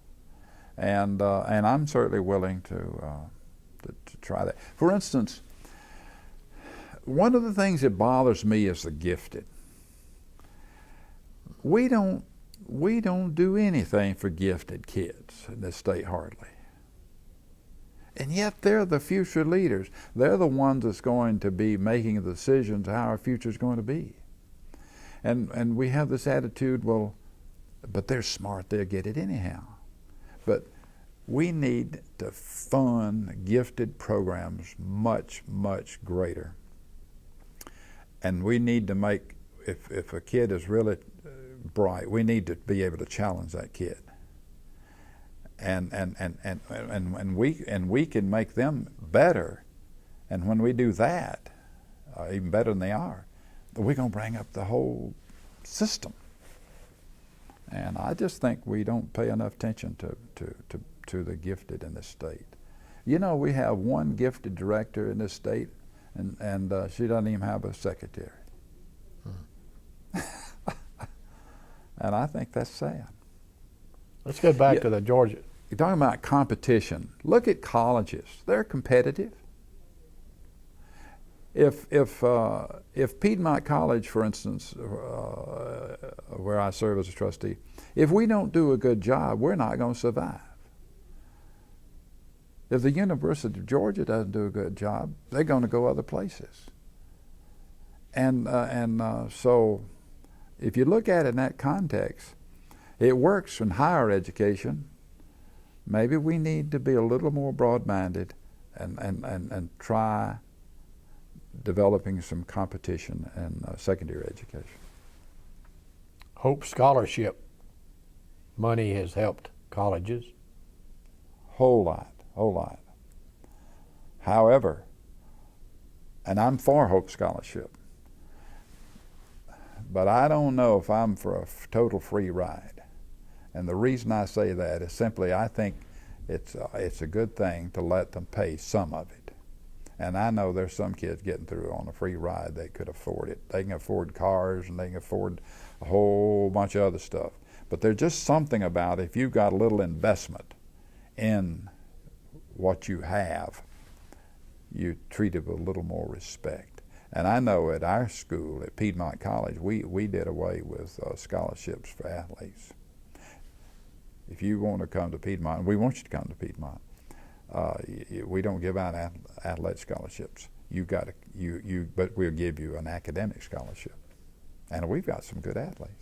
And I'm certainly willing to try that. For instance, one of the things that bothers me is the gifted. We don't do anything for gifted kids in this state hardly. And yet they're the future leaders. They're the ones that's going to be making the decisions how our future is going to be. And we have this attitude, well, but they're smart, they'll get it anyhow. But we need to fund gifted programs much, much greater. And we need to make, if a kid is really bright, we need to be able to challenge that kid. And we can make them better. And when we do that, even better than they are, we're going to bring up the whole system. And I just think we don't pay enough attention to the gifted in this state. We have one gifted director in this state, and she doesn't even have a secretary. And I think that's sad. Let's get back to the Georgia. You're talking about competition. Look at colleges; they're competitive. If Piedmont College, for instance, where I serve as a trustee, if we don't do a good job, we're not going to survive. If the University of Georgia doesn't do a good job, they're going to go other places. And so, if you look at it in that context, it works in higher education. Maybe we need to be a little more broad-minded and try developing some competition in secondary education. Hope Scholarship money has helped colleges. Whole lot. However, and I'm for Hope Scholarship, but I don't know if I'm for a total free ride. And the reason I say that is simply I think it's a good thing to let them pay some of it. And I know there's some kids getting through on a free ride. They could afford it. They can afford cars and they can afford a whole bunch of other stuff. But there's just something about if you've got a little investment in what you have, you treat it with a little more respect. And I know at our school, at Piedmont College, we did away with scholarships for athletes. If you want to come to Piedmont, we want you to come to Piedmont. We don't give out athletic scholarships. But we'll give you an academic scholarship, and we've got some good athletes.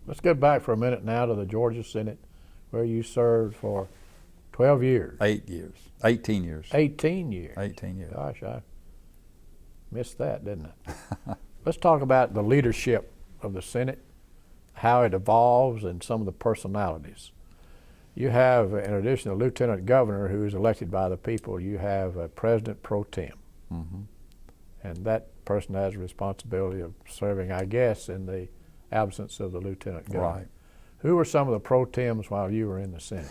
Let's get back for a minute now to the Georgia Senate, where you served for 12 years. 8 years. 18 years. 18 years. 18 years. Gosh, I missed that, didn't I? Let's talk about the leadership of the Senate, how it evolves, and some of the personalities. You have, in addition to lieutenant governor who is elected by the people, you have a president pro tem. Mm-hmm. And that person has a responsibility of serving, I guess, in the absence of the lieutenant governor. Right. Who were some of the pro tems while you were in the Senate?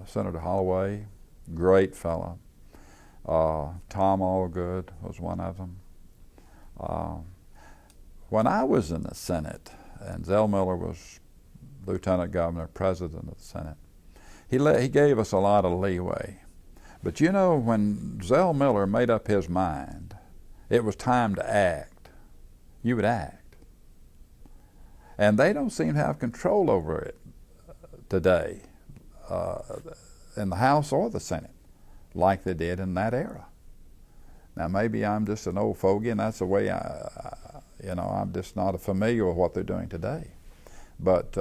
Senator Holloway, great fellow. Tom Allgood was one of them. When I was in the Senate, and Zell Miller was lieutenant governor, president of the Senate, he gave us a lot of leeway. But you know, when Zell Miller made up his mind, it was time to act. You would act. And they don't seem to have control over it today in the House or the Senate like they did in that era. Now maybe I'm just an old fogey and that's the way I'm just not familiar with what they're doing today. But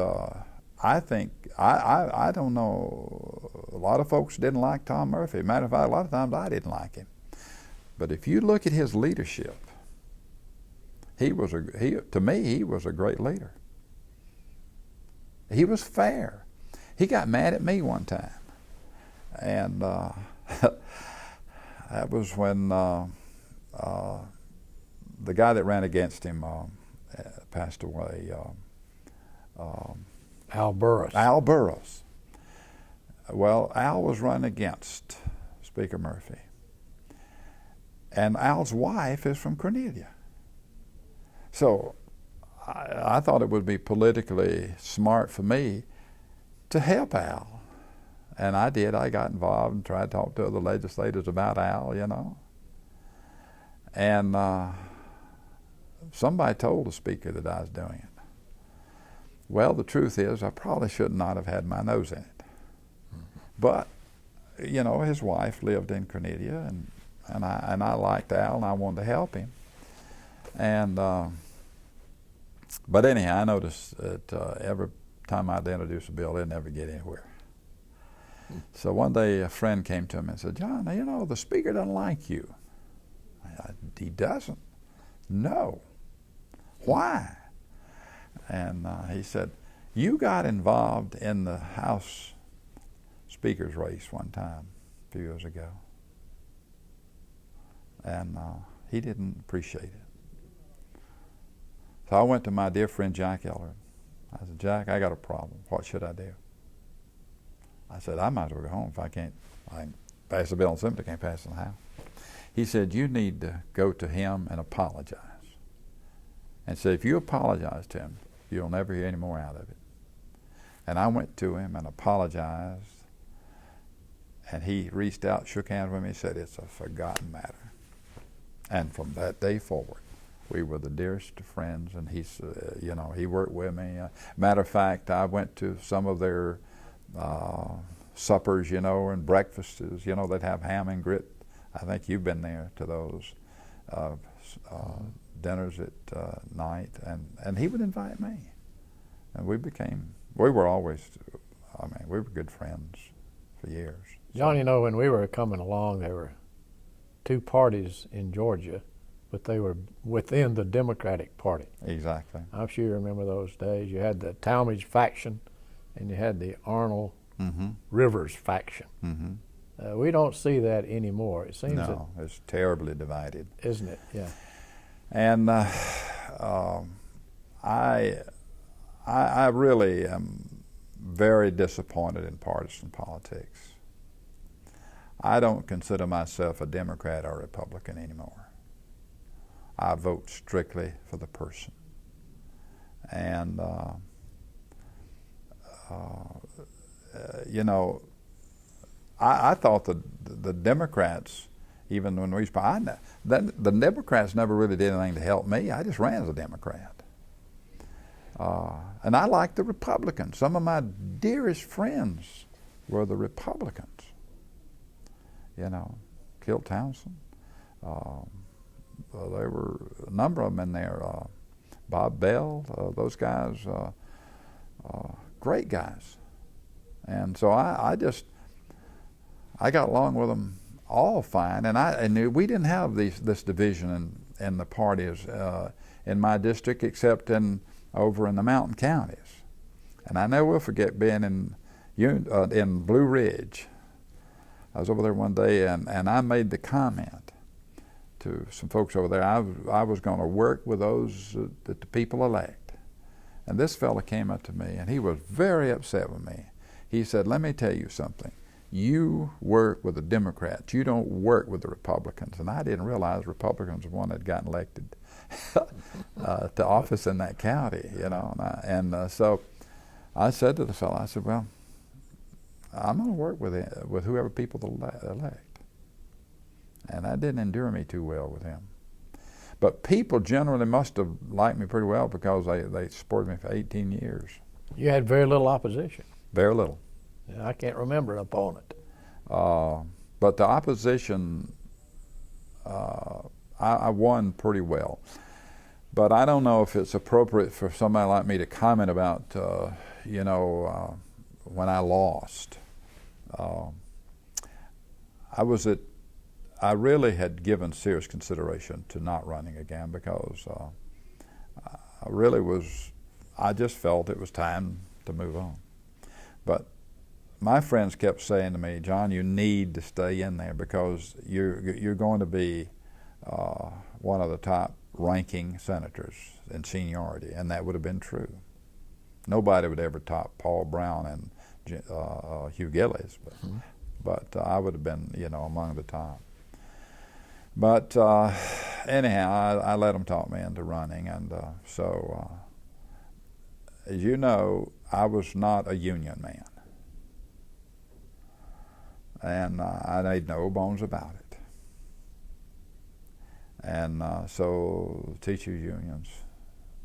I think, I don't know, a lot of folks didn't like Tom Murphy. Matter of fact, a lot of times I didn't like him. But if you look at his leadership, to me, he was a great leader. He was fair. He got mad at me one time. And that was when the guy that ran against him passed away. Al Burris. Al Burris. Well, Al was running against Speaker Murphy. And Al's wife is from Cornelia. So I thought it would be politically smart for me to help Al. And I did. I got involved and tried to talk to other legislators about Al, you know. And somebody told the Speaker that I was doing it. Well, the truth is, I probably should not have had my nose in it. But, you know, his wife lived in Cornelia, and I liked Al, and I wanted to help him. And but anyhow, I noticed that every time I'd introduce a bill, it'd never get anywhere. So one day a friend came to me and said, "John, you know, the Speaker doesn't like you." He doesn't? No. Why? And he said, "You got involved in the House Speaker's race one time a few years ago." And he didn't appreciate it. So I went to my dear friend Jack Eller. I said, "Jack, I got a problem. What should I do?" I said, "I might as well go home if I can pass the bill and simply can't pass it in the House." He said, "You need to go to him and apologize." And said, "If you apologize to him, you'll never hear any more out of it." And I went to him and apologized. And he reached out, shook hands with me, and said, "It's a forgotten matter." And from that day forward, we were the dearest of friends. And he's, you know, he worked with me. Matter of fact, I went to some of their suppers, you know, and breakfasts. You know, they'd have ham and grit. I think you've been there to those dinners at night. And he would invite me. And we were always, we were good friends for years. John, you know, when we were coming along, there were two parties in Georgia, but they were within the Democratic Party. Exactly. I'm sure you remember those days. You had the Talmadge faction, and you had the Arnold Rivers faction. Mm-hmm. We don't see that anymore. It seems no, it's terribly divided, isn't it? Yeah. And I really am very disappointed in partisan politics. I don't consider myself a Democrat or Republican anymore. I vote strictly for the person. And, you know, I thought the Democrats, even when the Democrats never really did anything to help me. I just ran as a Democrat. And I liked the Republicans. Some of my dearest friends were the Republicans. You know, Kill Townsend. There were a number of them in there. Bob Bell, those guys, great guys. And so I got along with them all fine. And we didn't have this division in the parties in my district except over in the mountain counties. And I never will forget being in in Blue Ridge. I was over there one day, and I made the comment to some folks over there, I was going to work with those that the people elect. And this fella came up to me, and he was very upset with me. He said, let me tell you something. You work with the Democrats. You don't work with the Republicans. And I didn't realize Republicans were one that had gotten elected to office in that county, you know. So I said to the fellow, I said, well, I'm going to work with whoever people elect. And that didn't endure me too well with him. But people generally must have liked me pretty well because they supported me for 18 years. You had very little opposition. Very little. I can't remember an opponent. But the opposition, I won pretty well. But I don't know if it's appropriate for somebody like me to comment about, when I lost. I really had given serious consideration to not running again because I just felt it was time to move on. But my friends kept saying to me, John, you need to stay in there because you're going to be one of the top ranking senators in seniority, and that would have been true. Nobody would ever top Paul Brown and Hugh Gillis, but I would have been, among the top. But anyhow, I let them talk me into running, and so as you know, I was not a union man. And I made no bones about it. And so teachers' unions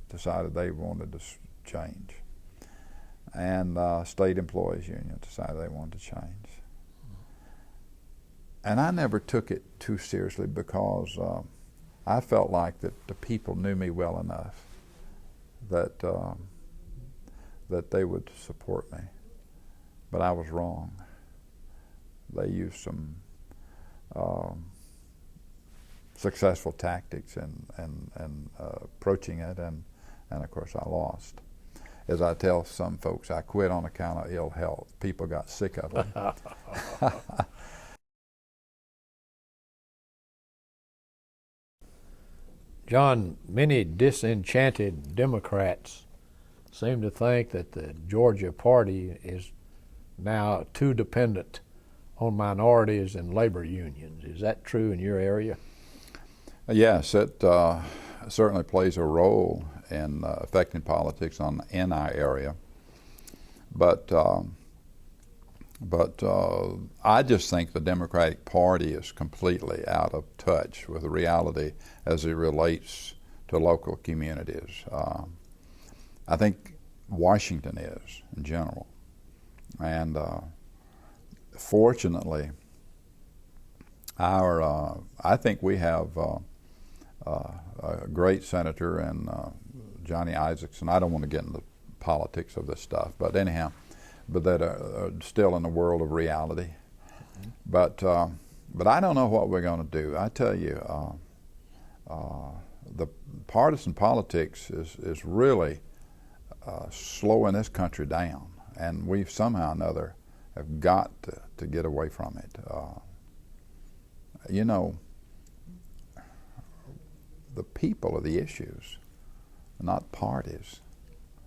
decided they wanted to change. And state employees' unions decided they wanted to change. And I never took it too seriously because I felt like that the people knew me well enough that they would support me. But I was wrong. They used some successful tactics and approaching it, and of course I lost. As I tell some folks, I quit on account of ill health. People got sick of it. John, many disenchanted Democrats seem to think that the Georgia party is now too dependent on minorities and labor unions. Is that true in your area? Yes, it certainly plays a role in affecting politics in our area. But I just think the Democratic Party is completely out of touch with the reality as it relates to local communities. I think Washington is in general. And fortunately, I think we have a great senator in Johnny Isakson. I don't want to get into politics of this stuff, but anyhow, that are still in the world of reality. But I don't know what we're going to do. I tell you, the partisan politics is really slowing this country down, and we've somehow or another have got to get away from it. The people are the issues, not parties.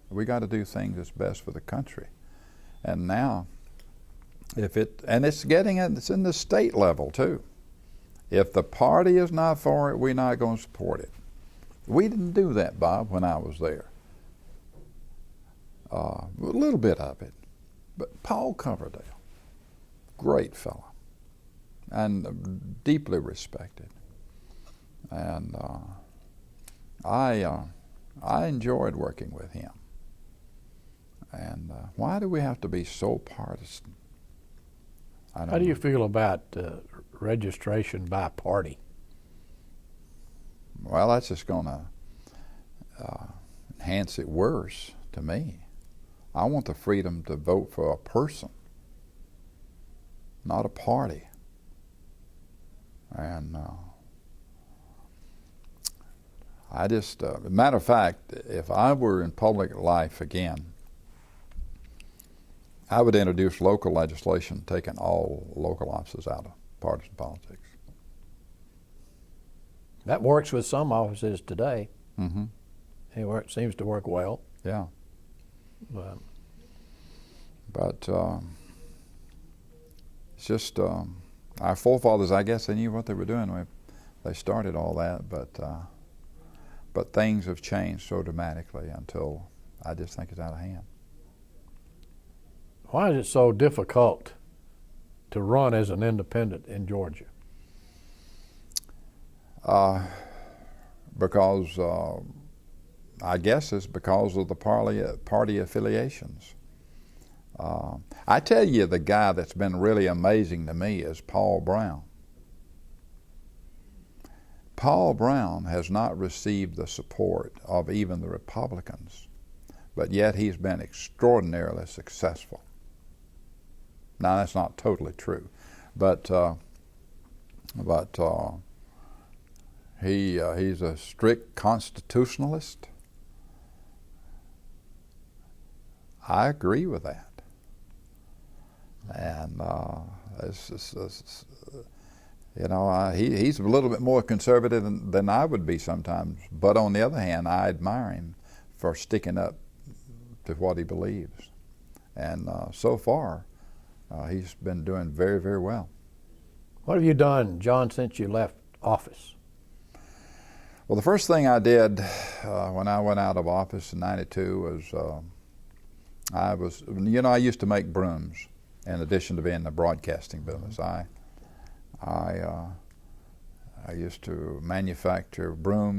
We got to do things that's best for the country. And now, it's in the state level too. If the party is not for it, we're not going to support it. We didn't do that, Bob, when I was there. A little bit of it. But Paul Coverdale, great fellow, and deeply respected. And I enjoyed working with him. And why do we have to be so partisan? How do you feel about registration by party? Well, that's just going to enhance it worse to me. I want the freedom to vote for a person, not a party. And matter of fact, if I were in public life again, I would introduce local legislation taking all local offices out of partisan politics. That works with some offices today. Mm-hmm. It seems to work well. Yeah. But it's just our forefathers, I guess, they knew what they were doing when they started all that, but things have changed so dramatically until I just think it's out of hand. Why is it so difficult to run as an independent in Georgia? Because I guess it's because of the party affiliations. I tell you, the guy that's been really amazing to me is Paul Brown. Paul Brown has not received the support of even the Republicans, but yet he's been extraordinarily successful. Now, that's not totally true, but he's a strict constitutionalist. I agree with that. And he's a little bit more conservative than I would be sometimes. But on the other hand, I admire him for sticking up to what he believes. And so far, he's been doing very, very well. What have you done, John, since you left office? Well, the first thing I did when I went out of office in '92 was, I used to make brooms in addition to being in the broadcasting business. I used to manufacture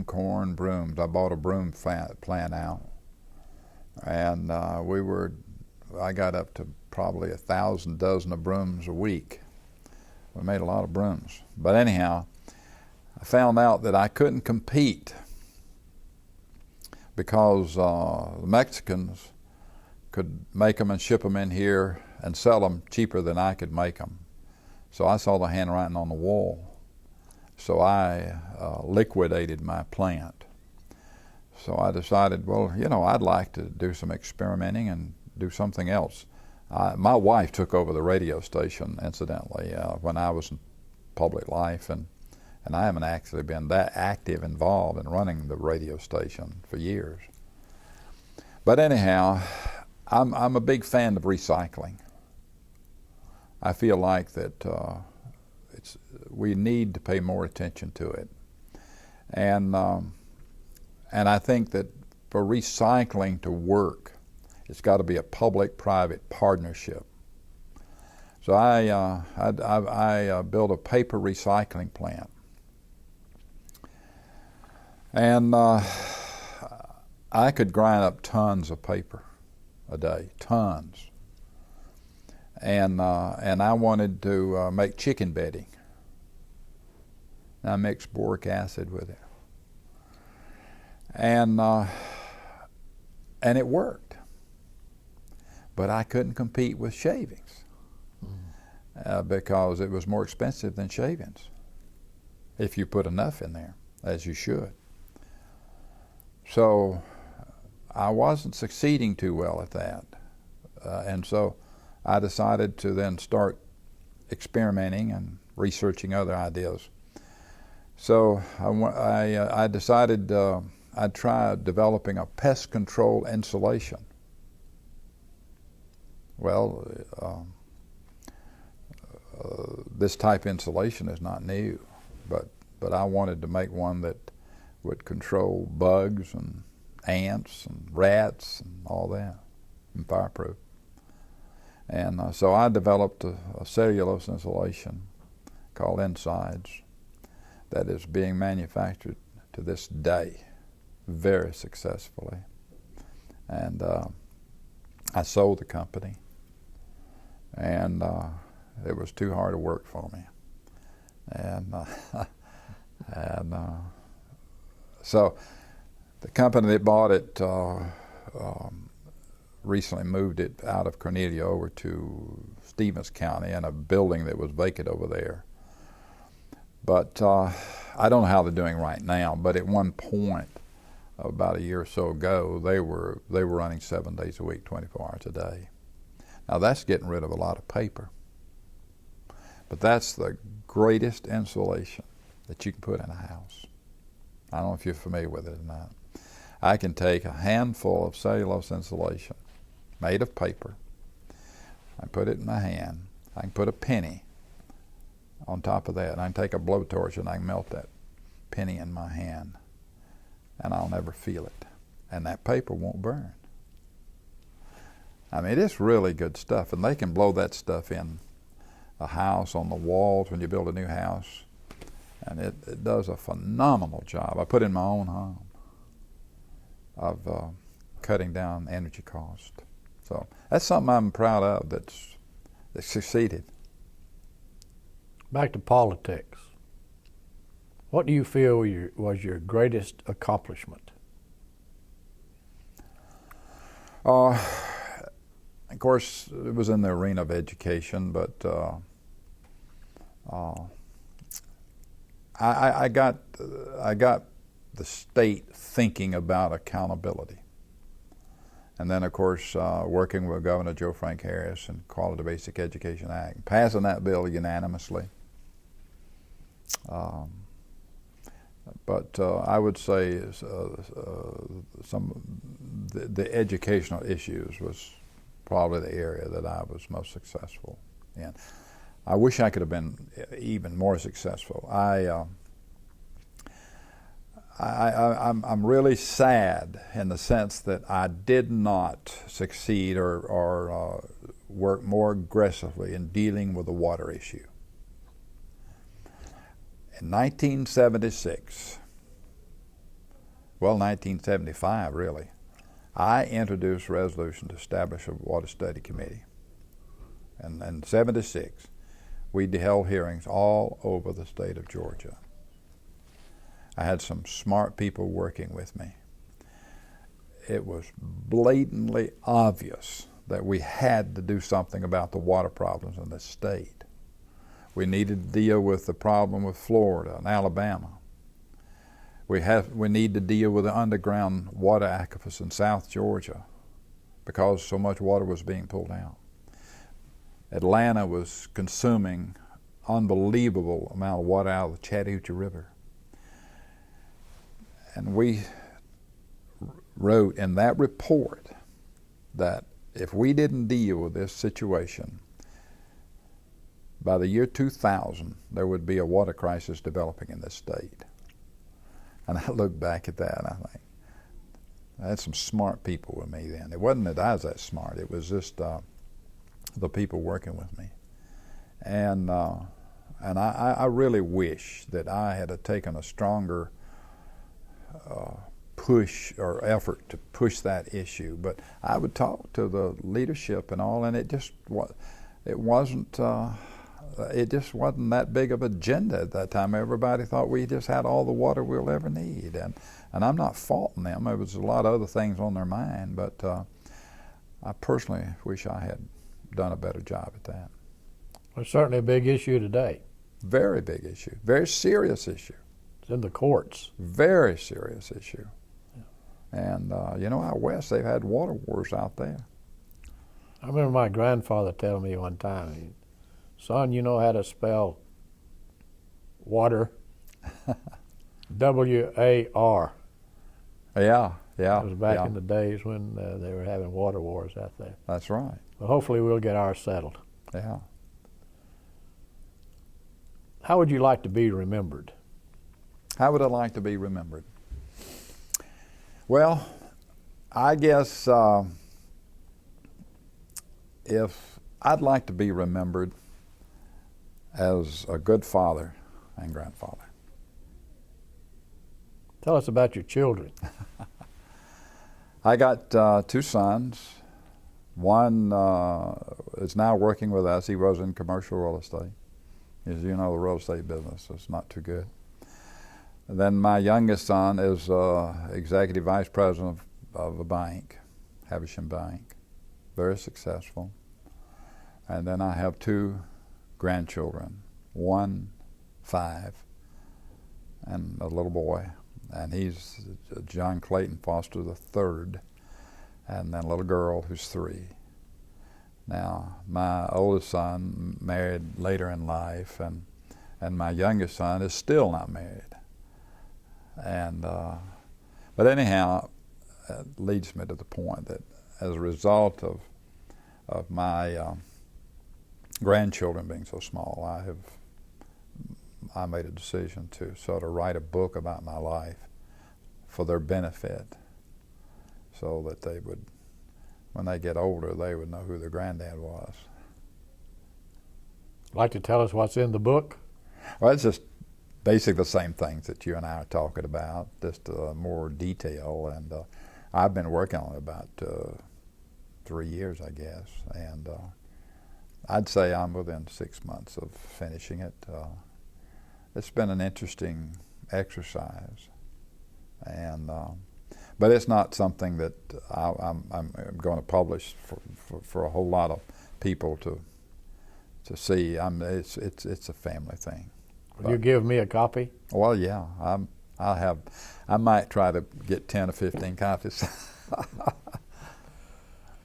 corn brooms. I bought a broom plant out, and I got up to probably 1,000 dozen of brooms a week. We made a lot of brooms. But anyhow, I found out that I couldn't compete because the Mexicans could make them and ship them in here and sell them cheaper than I could make them. So I saw the handwriting on the wall. So I liquidated my plant. So I decided, well, I'd like to do some experimenting and do something else. My wife took over the radio station, incidentally, when I was in public life, and I haven't actually been that active involved in running the radio station for years. But anyhow, I'm a big fan of recycling. I feel like that we need to pay more attention to it, and I think that for recycling to work, it's got to be a public-private partnership. So I built a paper recycling plant, and I could grind up tons of paper a day, tons. And I wanted to make chicken bedding. I mixed boric acid with it, and it worked. But I couldn't compete with shavings because it was more expensive than shavings if you put enough in there, as you should. So I wasn't succeeding too well at that, and so I decided to then start experimenting and researching other ideas. So I decided I'd try developing a pest control insulation. Well, this type of insulation is not new, but I wanted to make one that would control bugs and ants and rats and all that, and fireproof. And so I developed a cellulose insulation called Insides that is being manufactured to this day very successfully. And I sold the company, and it was too hard to work for me. And so the company that bought it recently moved it out of Cornelia over to Stevens County in a building that was vacant over there. But I don't know how they're doing right now, but at one point, about a year or so ago, they were running 7 days a week, 24 hours a day. Now that's getting rid of a lot of paper. But that's the greatest insulation that you can put in a house. I don't know if you're familiar with it or not. I can take a handful of cellulose insulation made of paper. I put it in my hand. I can put a penny on top of that. And I can take a blowtorch and I can melt that penny in my hand. And I'll never feel it. And that paper won't burn. I mean, it's really good stuff. And they can blow that stuff in a house, on the walls when you build a new house. And it does a phenomenal job. I put it in my own home of cutting down energy cost. So that's something I'm proud of that succeeded. Back to politics. What do you feel was your greatest accomplishment? Of course, it was in the arena of education, but I got the state thinking about accountability. And then, of course, working with Governor Joe Frank Harris and call it the Basic Education Act, passing that bill unanimously. But I would say the educational issues was probably the area that I was most successful in. I wish I could have been even more successful. I'm really sad in the sense that I did not succeed or work more aggressively in dealing with the water issue. In 1976, well, 1975 really, I introduced a resolution to establish a water study committee. And in 76, we held hearings all over the state of Georgia. I had some smart people working with me. It was blatantly obvious that we had to do something about the water problems in this state. We needed to deal with the problem with Florida and Alabama. We need to deal with the underground water aquifers in South Georgia because so much water was being pulled out. Atlanta was consuming unbelievable amount of water out of the Chattahoochee River. And we wrote in that report that if we didn't deal with this situation, by the year 2000, there would be a water crisis developing in this state. And I look back at that and I think, I had some smart people with me then. It wasn't that I was that smart, it was just the people working with me. And I really wish that I had taken a stronger push or effort to push that issue. But I would talk to the leadership and all, and it just wasn't that big of an agenda at that time. Everybody thought we just had all the water we'll ever need, and I'm not faulting them. There was a lot of other things on their mind, but I personally wish I had done a better job at that. Well, it's certainly a big issue today. Very big issue. Very serious issue. It's in the courts. Very serious issue. Yeah. And out west they've had water wars out there. I remember my grandfather telling me one time, son, you know how to spell water? W-A-R. Yeah. It was back in the days when they were having water wars out there. That's right. But hopefully we'll get ours settled. Yeah. How would you like to be remembered? How would I like to be remembered? Well, I guess if I'd like to be remembered as a good father and grandfather. Tell us about your children. I got two sons. One is now working with us. He was in commercial real estate. As you know, the real estate business is not too good. And then my youngest son is executive vice president of a bank, Havisham Bank, very successful. And then I have two grandchildren, 1, 5, and a little boy. And he's John Clayton Foster III, and then a little girl who's 3. Now, my oldest son married later in life, and my youngest son is still not married. And but anyhow, it leads me to the point that as a result of my grandchildren being so small, I made a decision to sort of write a book about my life for their benefit, so that they would, when they get older, they would know who their granddad was. Like to tell us what's in the book? Well, it's just basically the same things that you and I are talking about, just more detail. And I've been working on it about 3 years, I guess. And I'd say I'm within 6 months of finishing it. It's been an interesting exercise, and but it's not something that I'm going to publish for a whole lot of people to see. It's a family thing. Will you give me a copy? Well, yeah, I might try to get 10 or 15 copies.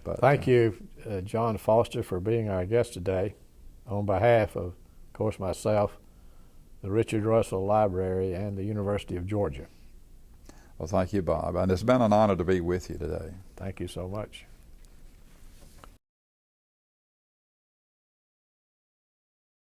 But, Thank you, John Foster, for being our guest today. On behalf of course, myself, the Richard Russell Library, and the University of Georgia. Well, thank you, Bob. And it's been an honor to be with you today. Thank you so much.